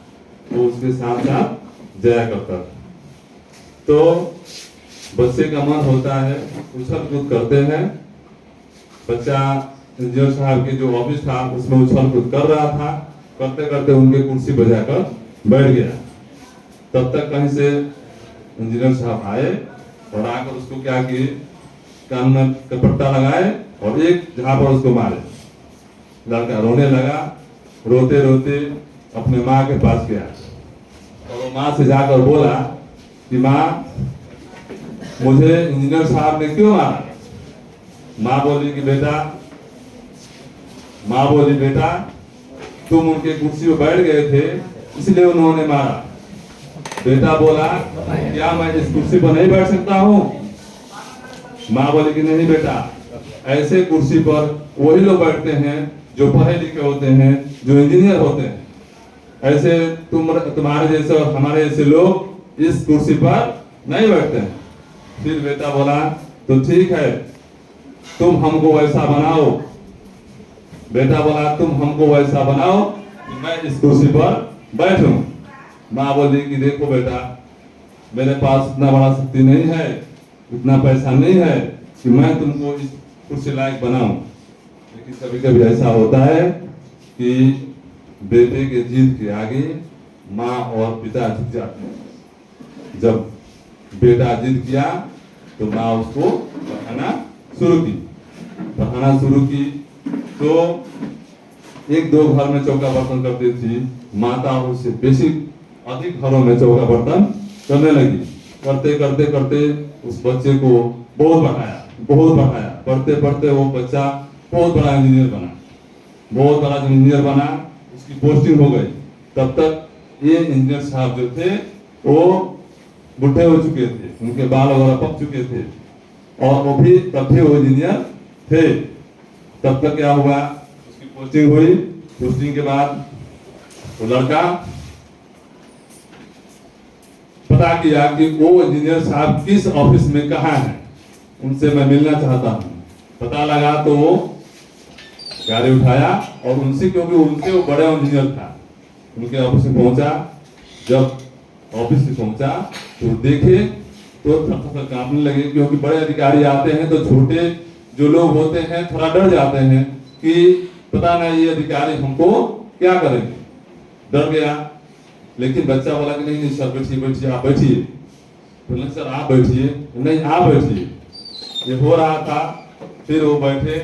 वो उसके साथ साथ जाया करता था। तो बच्चे का मन होता है, उछल कूद करते हैं। बच्चा इंजीनियर साहब के जो ऑफिस था उसमें उछल कूद कर रहा था, करते करते उनके कुर्सी बजाकर बैठ गया। तब तक कहीं से इंजीनियर साहब आए और आकर उसको क्या किए, कान में कपट्टा लगाए और एक जहां पर उसको मारे। लड़का रोने लगा, रोते रोते अपने माँ के पास गया और वो माँ से जाकर बोला कि माँ, मुझे इंजीनियर साहब ने क्यों मारा? माँ बोली बेटा तुम उनके कुर्सी पर बैठ गए थे इसलिए उन्होंने मारा। बेटा बोला, क्या मैं इस कुर्सी पर नहीं बैठ सकता हूँ? माँ बोली कि नहीं बेटा, ऐसे कुर्सी पर वही लोग बैठते हैं जो पढ़े लिखे होते हैं, जो इंजीनियर होते हैं। ऐसे तुम्हारे जैसे और हमारे जैसे लोग इस कुर्सी पर नहीं बैठते हैं। फिर बेटा बोला, तो ठीक है, तुम हमको वैसा बनाओ। बेटा बोला, तुम हमको वैसा बनाओ कि मैं इस कुर्सी पर बैठूं। माँ बोली कि देखो बेटा, मेरे पास इतना बड़ा शक्ति नहीं है, इतना पैसा नहीं है कि मैं तुमको इस कुर्सी लायक बनाऊं। लेकिन कभी कभी ऐसा होता है कि बेटे के जिद के आगे माँ और पिता झुक जाते हैं। जब बेटा जिद किया तो माँ उसको पढ़ाना शुरू की। तो 1-2 घर में चौका बर्तन करती थी, माता उससे अधिक घरों में चौका बर्तन करने लगी। करते करते करते उस बच्चे को बहुत बढ़ाया। पढ़ते पढ़ते वो बच्चा बहुत बड़ा इंजीनियर बना, उसकी पोस्टिंग हो गई। तब तक ये इंजीनियर साहब जो थे वो बुढ़े हो चुके थे, उनके बाल वगैरह पक चुके थे और वो भी तब भी वो इंजीनियर थे। तब तक क्या हुआ, उसकी पोस्टिंग हुई। पोस्टिंग के बाद वो लड़का पता किया कि वो इंजीनियर साहब किस ऑफिस में कहाँ है, उनसे मैं मिलना चाहता हूँ। पता लगा तो वो गाड़ी उठाया और उनसे, क्योंकि उनसे वो बड़े इंजीनियर था, उनके ऑफिस में पहुंचा। जब ऑफिस में पहुंचा तो देखे तो थर कांपने लगे, क्योंकि बड़े अधिकारी आते हैं तो छोटे जो लोग होते हैं थोड़ा डर जाते हैं कि पता नहीं ये अधिकारी हमको क्या करेंगे। डर गया। लेकिन बच्चा बोला कि नहीं सर बैठिए, आप बैठिए। बोले सर आप बैठिए, नहीं आप बैठिए। ये हो रहा था। फिर वो बैठे,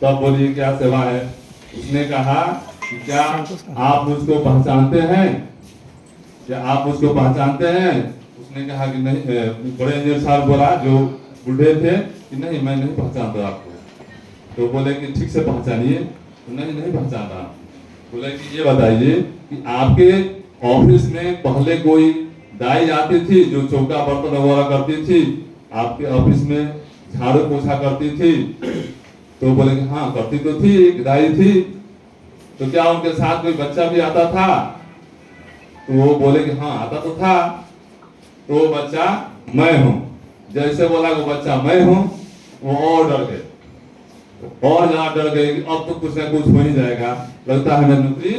तब बोलिए क्या सेवा है। उसने कहा कि क्या आप मुझको पहचानते हैं? उसने कहा कि नहीं। बड़े इंजीनियर साहब बोला, जो बूढ़े थे, कि नहीं मैं नहीं पहचानता आपको। तो बोले कि ठीक से पहचानिए। तो नहीं पहचानता। बोले कि ये बताइए कि आपके ऑफिस में पहले कोई दाई आती थी जो चौका बर्तन वगैरह करती थी, आपके ऑफिस में झाड़ू पोछा करती थी? तो बोले कि हाँ करती तो थी, एक दाई थी। तो क्या उनके साथ कोई बच्चा भी आता था? तो वो बोले कि हाँ आता तो था। तो वो बच्चा मैं हूँ। जैसे बोला वो बच्चा मैं हूँ, वो और डर गए, और ज्यादा डर गए कि अब तो कुछ ना कुछ हो ही जाएगा, लगता है मेरी नौकरी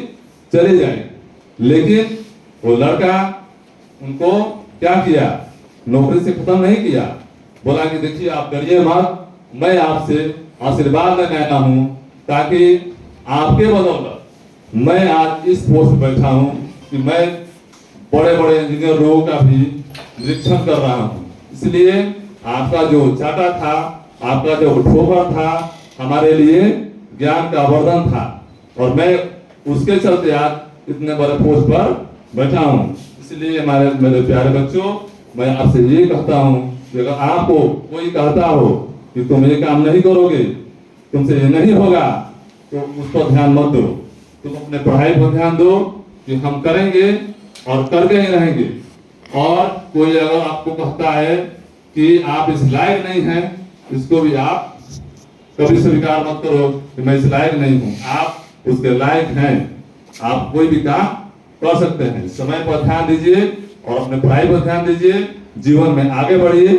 चली जाएगी। लेकिन वो लड़का उनको क्या किया, नौकरी से खत्म नहीं किया, बोला कि देखिए आप डरिए मत, मैं आपसे आशीर्वाद लेने आया हूँ ताकि आपके बदौलत मैं आज इस पोस्ट पर बैठा हूँ कि मैं बड़े बड़े इंजीनियर लोगों का भी निरीक्षण कर रहा हूँ। इसलिए आपका जो चाटा था, आपका जो ठोकर था, हमारे लिए ज्ञान का वर्धन था और मैं उसके चलते आज इतने बड़े पोस्ट पर बैठा हूँ। इसलिए हमारे मेरे प्यारे बच्चों, मैं आपसे ये कहता हूँ कि अगर आपको कोई कहता हो कि तुम ये काम नहीं करोगे, तुमसे ये नहीं होगा, तो उस पर ध्यान मत दो। तुम अपने पढ़ाई पर ध्यान दो कि हम करेंगे और करके ही रहेंगे। और कोई अगर आपको कहता है कि आप इस लायक नहीं हैं, इसको भी आप कभी स्वीकार मत करो कि मैं इस लायक नहीं हूँ। आप उसके लायक हैं, आप कोई भी काम कर सकते हैं। समय पर ध्यान दीजिए और अपने पढ़ाई पर ध्यान दीजिए, जीवन में आगे बढ़िए,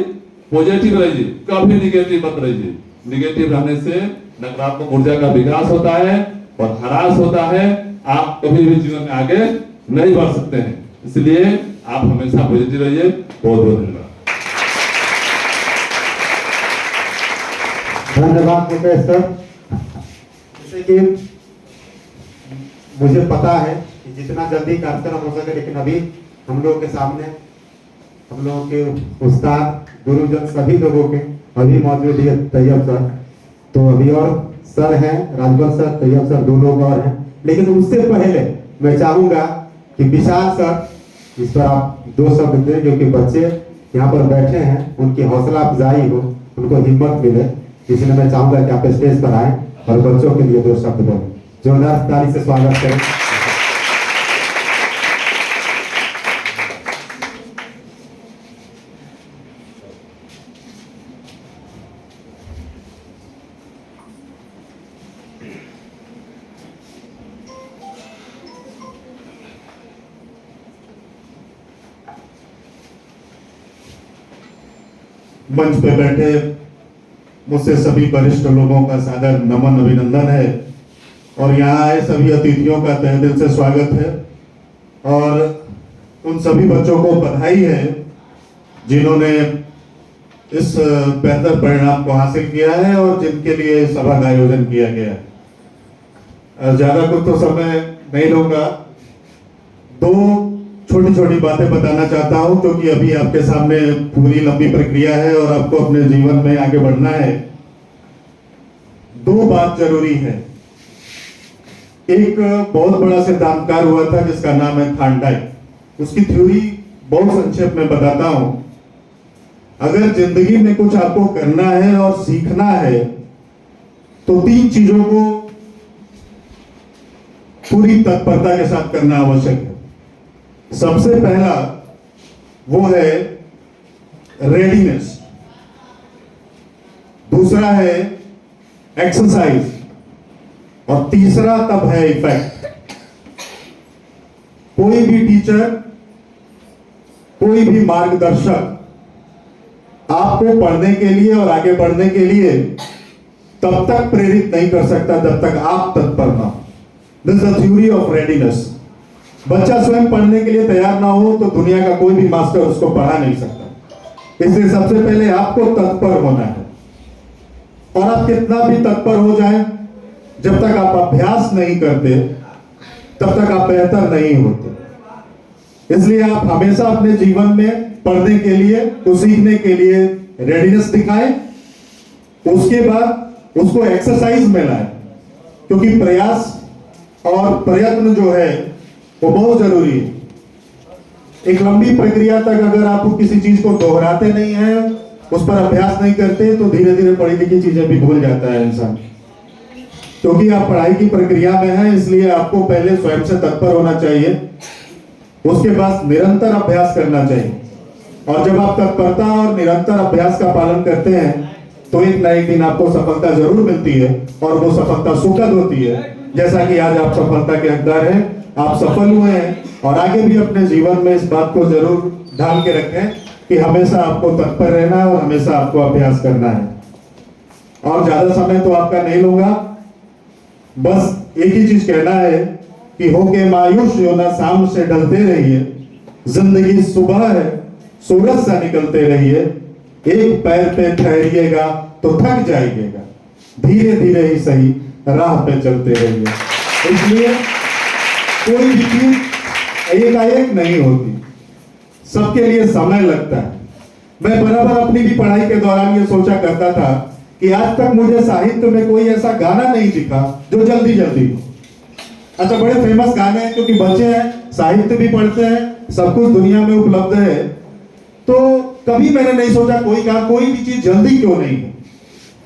पॉजिटिव रहिए, कभी निगेटिव मत रहिए। निगेटिव रहने से नकारात्मक ऊर्जा का विकास होता है और ह्रास होता है, आप कभी भी जीवन में आगे नहीं बढ़ सकते हैं। इसलिए आप हमेशा पॉजिटिव रहिए। बहुत बहुत धन्यवाद। धन्यवाद मुकेश सर। जैसे कि मुझे पता है कि जितना जल्दी कार्यक्रम हो सके, लेकिन अभी हम लोगों के सामने हम लोगों के उस्ताद गुरुजन सभी लोगों के अभी मौजूद है तैयब सर, तो अभी और सर हैं, राजभर सर, तैयब सर, दो लोग और हैं। लेकिन उससे पहले मैं चाहूंगा कि विशाल सर इस पर आप दो शब्द दें, जो कि बच्चे यहाँ पर बैठे हैं उनकी हौसला अफजाई हो, उनको हिम्मत मिले, इसलिए मैं चाहूंगा कि आप स्टेज पर आए और बच्चों के लिए दो शब्द बोलें। जोरदार ताली से स्वागत करें। मंच पे बैठे मुझसे सभी वरिष्ठ लोगों का सादर नमन अभिनंदन है और यहाँ आए सभी अतिथियों का तहे दिल से स्वागत है और उन सभी बच्चों को बधाई है जिन्होंने इस बेहतर परिणाम को हासिल किया है और जिनके लिए सभा का आयोजन किया गया है। ज्यादा कुछ तो समय नहीं लूंगा, दो छोटी छोटी बातें बताना चाहता हूं क्योंकि अभी आपके सामने पूरी लंबी प्रक्रिया है और आपको अपने जीवन में आगे बढ़ना है। दो बात जरूरी है। एक बहुत बड़ा सिद्धांतकार हुआ था जिसका नाम है थांडाइक। उसकी थ्योरी बहुत संक्षेप में बताता हूं। अगर जिंदगी में कुछ आपको करना है और सीखना है तो तीन चीजों को पूरी तत्परता के साथ करना आवश्यक है। सबसे पहला वो है रेडीनेस, दूसरा है एक्सरसाइज और तीसरा तब है इफेक्ट। कोई भी टीचर, कोई भी मार्गदर्शक आपको पढ़ने के लिए और आगे बढ़ने के लिए तब तक प्रेरित नहीं कर सकता जब तक आप तत्पर ना हो। This is the theory of readiness. बच्चा स्वयं पढ़ने के लिए तैयार ना हो तो दुनिया का कोई भी मास्टर उसको पढ़ा नहीं सकता। इसलिए सबसे पहले आपको तत्पर होना है और आप कितना भी तत्पर हो जाएं, जब तक आप अभ्यास नहीं करते तब तक आप बेहतर नहीं होते। इसलिए आप हमेशा अपने जीवन में पढ़ने के लिए, तो सीखने के लिए रेडीनेस दिखाएं, उसके बाद उसको एक्सरसाइज में लाएं, क्योंकि प्रयास और प्रयत्न जो है वो बहुत जरूरी है। एक लंबी प्रक्रिया तक अगर आप किसी चीज को दोहराते नहीं हैं, उस पर अभ्यास नहीं करते, तो धीरे धीरे पढ़ी लिखी चीजें भी भूल जाता है इंसान। क्योंकि आप पढ़ाई की प्रक्रिया में हैं, इसलिए आपको पहले स्वयं से तत्पर होना चाहिए, उसके बाद निरंतर अभ्यास करना चाहिए। और जब आप तत्परता और निरंतर अभ्यास का पालन करते हैं तो एक ना एक दिन आपको सफलता जरूर मिलती है और वो सफलता सुखद होती है। जैसा कि आज आप सफलता के हकदार हैं, आप सफल हुए हैं और आगे भी अपने जीवन में इस बात को जरूर ध्यान के रखें कि हमेशा आपको तत्पर रहना है और हमेशा आपको अभ्यास करना है। और ज्यादा समय तो आपका नहीं लूंगा, बस एक ही चीज कहना है कि हो के मायूस जो ना शाम से ढलते रहिए, जिंदगी सुबह है सूरज सा निकलते रहिए, एक पैर पे ठहरिएगा तो थक जाइएगा, धीरे धीरे ही सही राह पे चलते रहिए। इसलिए कोई भी चीज एकाएक नहीं होती, सबके लिए समय लगता है। मैं बराबर अपनी भी पढ़ाई के दौरान ये सोचा करता था कि आज तक मुझे साहित्य में कोई ऐसा गाना नहीं दिखा जो जल्दी जल्दी हो। अच्छा, बड़े फेमस गाने हैं क्योंकि बच्चे हैं, साहित्य भी पढ़ते हैं, सब कुछ दुनिया में उपलब्ध है, तो कभी मैंने नहीं सोचा कोई भी चीज जल्दी क्यों नहीं हो।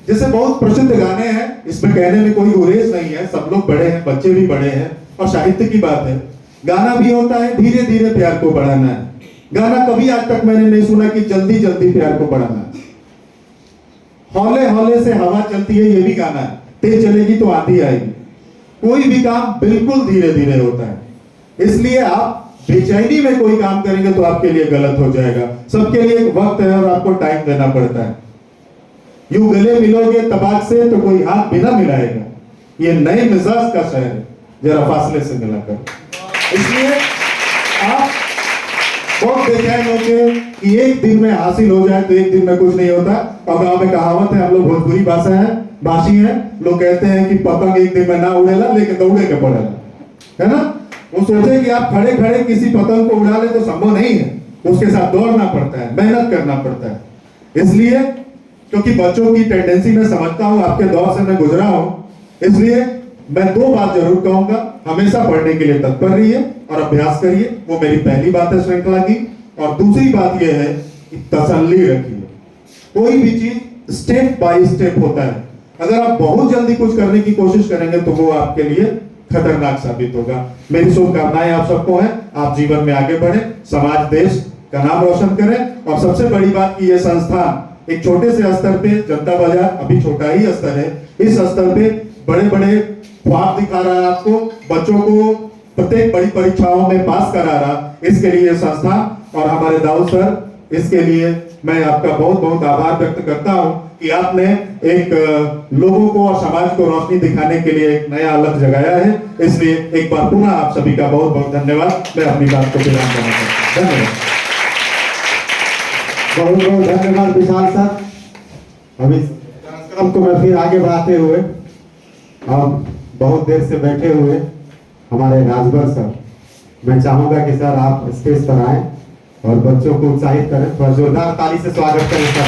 जैसे बहुत प्रसिद्ध गाने हैं, इसमें कहने में कोई गुरेज नहीं है, सब लोग बड़े हैं, बच्चे भी बड़े हैं, और साहित्य की बात है। गाना भी होता है धीरे धीरे प्यार को बढ़ाना है। गाना कभी आज तक मैंने नहीं सुना कि जल्दी जल्दी प्यार को बढ़ाना है। हौले हौले से हवा चलती है, ये भी गाना है, तेज चलेगी तो आंधी आएगी। कोई भी काम बिल्कुल धीरे धीरे होता है, इसलिए आप बेचैनी में कोई काम करेंगे तो आपके लिए गलत हो जाएगा। सबके लिए एक वक्त है और आपको टाइम देना पड़ता है। यूं गले मिलोगे तबाक से तो कोई हाथ बिना मिलाएगा, ये नए मिजाज का शहर है, जरा फासले से मिला कर। इसलिए आप बहुत बेचैन होके कि एक दिन में हासिल हो जाए तो एक दिन में कुछ नहीं होता। और गांव में कहावत है, हम लोग भोजपुरी भाषी हैं, लोग कहते हैं कि पतंग एक दिन में ना उड़ेला लेकिन दौड़े के पड़ेला, है ना। वो सोचे कि आप खड़े खड़े किसी पतंग को उड़ा ले तो संभव नहीं है, उसके साथ दौड़ना पड़ता है, मेहनत करना पड़ता है। इसलिए क्योंकि बच्चों की टेंडेंसी मैं समझता हूं, आपके दौर से मैं गुजरा हूं, इसलिए मैं दो बात जरूर कहूंगा, हमेशा पढ़ने के लिए तत्पर रहिए और अभ्यास करिए, वो मेरी पहली बात है श्रृंखला की। और दूसरी बात यह है कि तसल्ली रखिए। कोई भी चीज स्टेप बाय स्टेप होता है, अगर आप बहुत जल्दी कुछ करने की कोशिश करेंगे तो वो आपके लिए खतरनाक साबित होगा। मेरी शुभकामनाएं आप सबको हैं, आप जीवन में आगे बढ़े, समाज देश का नाम रोशन करें। और सबसे बड़ी बात कि यह संस्थान एक छोटे से स्तर पे, जनता बाजार अभी छोटा ही स्तर है, इस स्तर पे बड़े बड़े ख्वाब दिखा रहा है आपको, बच्चों को प्रत्येक बड़ी परीक्षाओं में पास करा रहा। इसके लिए संस्थान और हमारे दाऊद सर, इसके लिए मैं आपका बहुत बहुत आभार व्यक्त करता हूं कि आपने एक लोगों को और समाज को रोशनी दिखाने के लिए एक नया अलग जगाया है। इसलिए एक बार पुनः आप सभी का बहुत बहुत धन्यवाद। मैं अपनी बात को विराम करना चाहता हूं। धन्यवाद। बहुत बहुत धन्यवाद विशाल सर। अभी कार्यक्रम को मैं फिर आगे बढ़ाते हुए, अब बहुत देर से बैठे हुए हमारे राजभर सर, मैं चाहूंगा कि सर आप स्टेज पर आए और बच्चों को उत्साहित करें। थोड़ा जोरदार ताली से स्वागत करें सर।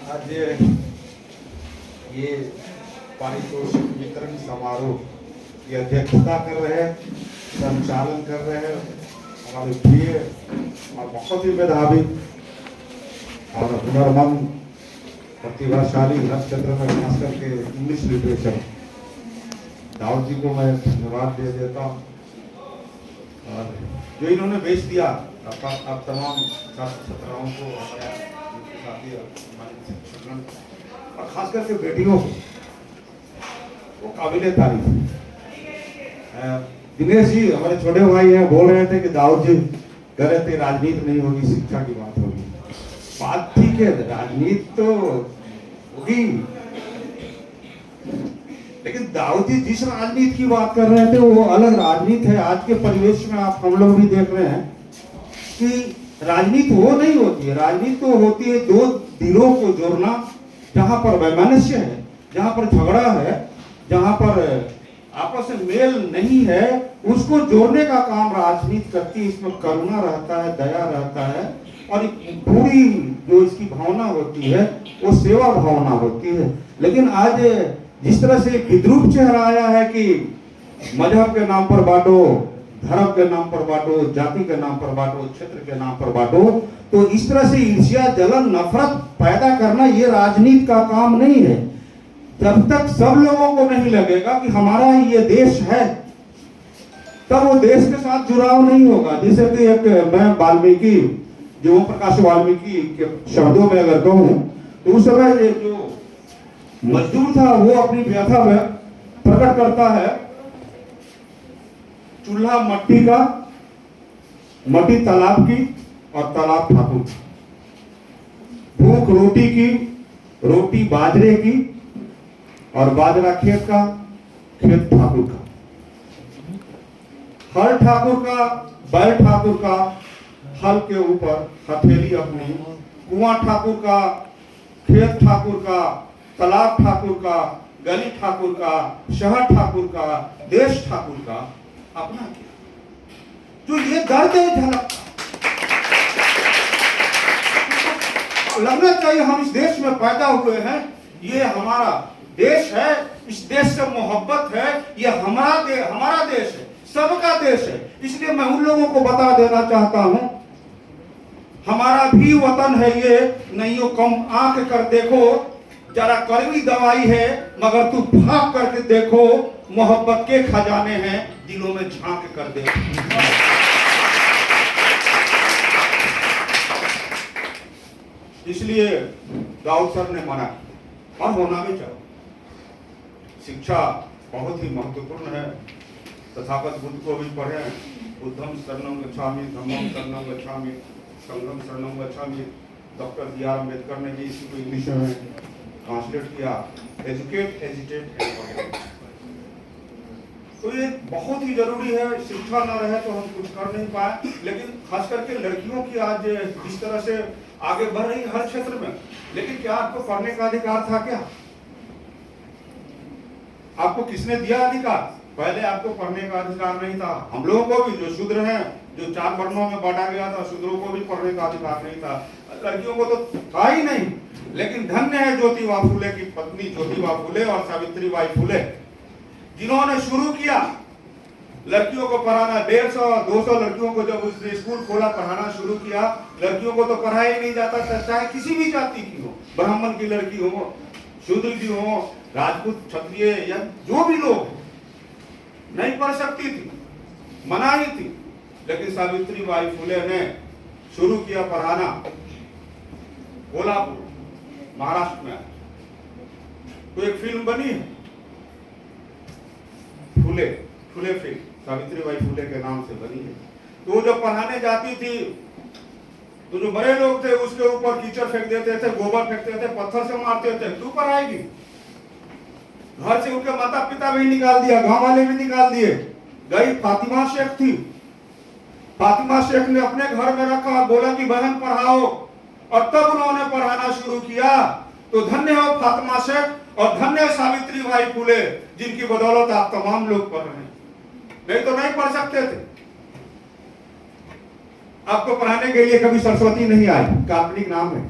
आज ये पारितोषिक वितरण समारोह की अध्यक्षता कर रहे हैं, संचालन कर रहे हैं हमारे प्रिय और बहुत ही मेधावी और हुनरमंद प्रतिभाशाली नक्षत्र में खास करके इंग्लिश लिटरेचर दाऊद जी को मैं धन्यवाद दे देता हूँ। और जो इन्होंने बेच दिया आप तमाम छात्र छात्राओं को, हमारे साथी हमारे शिक्षकगण और खास करके बेटियों को, वो काबिले तारीफ है। दिनेश जी हमारे छोटे भाई हैं, बोल रहे थे कि दाऊद जी कह रहे थे राजनीति नहीं होगी, शिक्षा की बात होगी। बात ठीक है, राजनीति तो होगी, लेकिन दाऊद जी जिस राजनीति की बात कर रहे थे वो अलग राजनीति है। आज के परिवेश में आप हम लोग भी देख रहे हैं कि राजनीति वो नहीं होती है। राजनीति तो होती है दो दिलों को जोड़ना, जहां पर वैमनस्य है, जहां पर झगड़ा है, जहां पर आपस में मेल नहीं है, उसको जोड़ने का काम राजनीति करती है। इसमें करुणा रहता है, दया रहता है, और पूरी जो इसकी भावना होती है वो सेवा भावना होती है। लेकिन आज जिस तरह से विद्रूप चेहरा आया है कि मजहब के नाम पर बांटो, धर्म के नाम पर बांटो, जाति के नाम पर बांटो, क्षेत्र के नाम पर बांटो, तो इस तरह से ईर्ष्या, जलन, नफरत पैदा करना ये राजनीति का काम नहीं है। जब तक सब लोगों को नहीं लगेगा कि हमारा ही ये देश है, तब वो देश के साथ जुड़ाव नहीं होगा। जैसे कि एक मैं वाल्मीकि, जो प्रकाश वाल्मीकि के शब्दों में अगर कहूं तो उस समय जो मजदूर था वो अपनी व्यथा में प्रकट करता है, चूल्हा मट्टी का, मट्टी तालाब की और तालाब ठाकुर की, भूख रोटी की, रोटी बाजरे की और बाजरा खेत का, खेत ठाकुर का। हल ठाकुर का, बैल ठाकुर का हल के ऊपर हथेली अपनी, कुआं ठाकुर का, खेत ठाकुर का, तालाब ठाकुर का, गली ठाकुर का, शहर ठाकुर का, देश ठाकुर का अपना किया। जो ये दर्द है झलक लगना चाहिए हम इस देश में पैदा हुए हैं, ये हमारा देश है, इस देश से मोहब्बत है, ये हमारा देश है, सबका देश है। इसलिए मैं उन लोगों को बता देना चाहता हूं, हमारा भी वतन है ये, नहीं कम आंख कर देखो, जरा कड़वी दवाई है मगर तू भाग करके देखो, मोहब्बत के खजाने हैं दिलों में झांक कर देखो। इसलिए दाऊद सर ने मना किया और होना भी चाहिए। शिक्षा बहुत ही महत्वपूर्ण है। तथागत बुद्ध को भी पढ़े, बुद्धम शरणम गच्छामि, धम्मम शरणम गच्छामि, संघम शरणम गच्छामि। Doctor B R. अम्बेडकर ने भी इसी को इंग्लिश में ट्रांसलेट किया, एजुकेट, एजिटेट एंड फॉरगेट। तो ये बहुत ही जरूरी है। शिक्षा न रहे तो हम कुछ कर नहीं पाए। लेकिन खास करके लड़कियों की आज इस तरह से आगे बढ़ रही है हर क्षेत्र में, लेकिन क्या आपको पढ़ने का अधिकार था? क्या आपको किसने दिया अधिकार? पहले आपको पढ़ने का अधिकार नहीं था। हम लोगों को भी, जो शूद्र हैं, जो 4 वर्णों में बांटा गया था, शूद्रों को भी पढ़ने का अधिकार नहीं था। लड़कियों को तो था ही नहीं। लेकिन धन्य है ज्योतिबा फूले की पत्नी ज्योतिबा फूले और सावित्रीबाई फूले, जिन्होंने शुरू किया लड़कियों को पढ़ाना। 150-200 लड़कियों को जब उसने स्कूल खोला, पढ़ाना शुरू किया। लड़कियों को तो पढ़ाया ही नहीं जाता था, चाहे किसी भी जाति की हो, ब्राह्मण की लड़की हो, शूद्र की हो, राजपूत, क्षत्रिय या जो भी लोग नहीं पढ़ सकती थी, मना ही थी। लेकिन सावित्रीबाई फूले ने शुरू किया पढ़ाना। कोल्हापुर, महाराष्ट्र में तो एक फिल्म बनी है, फूले फिल्म, सावित्रीबाई फूले के नाम से बनी है। तो वो जब पढ़ाने जाती थी तो जो बड़े लोग थे उसके ऊपर कीचड़ फेंक देते थे, गोबर फेंकते थे, पत्थर से मारते थे। तू पढ़ाएगी? घर से उनके माता पिता भी निकाल दिया, गांव वाले भी निकाल दिए। गई फातिमा शेख थी, फातिमा शेख ने अपने घर में रखा, बोला कि बहन पढ़ाओ, और तब उन्होंने पढ़ाना शुरू किया। तो धन्य हो फातिमा शेख और धन्य सावित्रीबाई फूले, जिनकी बदौलत आप तमाम लोग पढ़ रहे हैं, नहीं तो नहीं पढ़ सकते थे। आपको पढ़ाने के लिए कभी सरस्वती नहीं आई, काल्पनिक नाम है।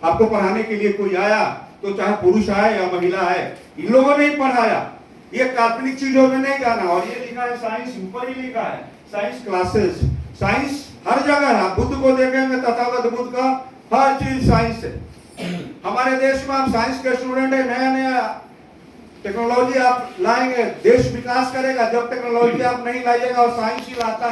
आपको पढ़ाने के लिए कोई आया तो चाहे पुरुष आए या महिला आए, इन लोगों ने ही पढ़ाया। ये काल्पनिक चीजों में नहीं जाना। और ये लिखा है साइंस, ऊपर ही लिखा है साइंस क्लासेस। साइंस हर जगह है। आप बुद्ध को देखेंगे, तथागत बुद्ध का हर चीज साइंस है। हमारे देश में आप साइंस के स्टूडेंट है, नया नया टेक्नोलॉजी आप लाएंगे, देश विकास करेगा। जब टेक्नोलॉजी आप नहीं लाइएगा और साइंस ही लाता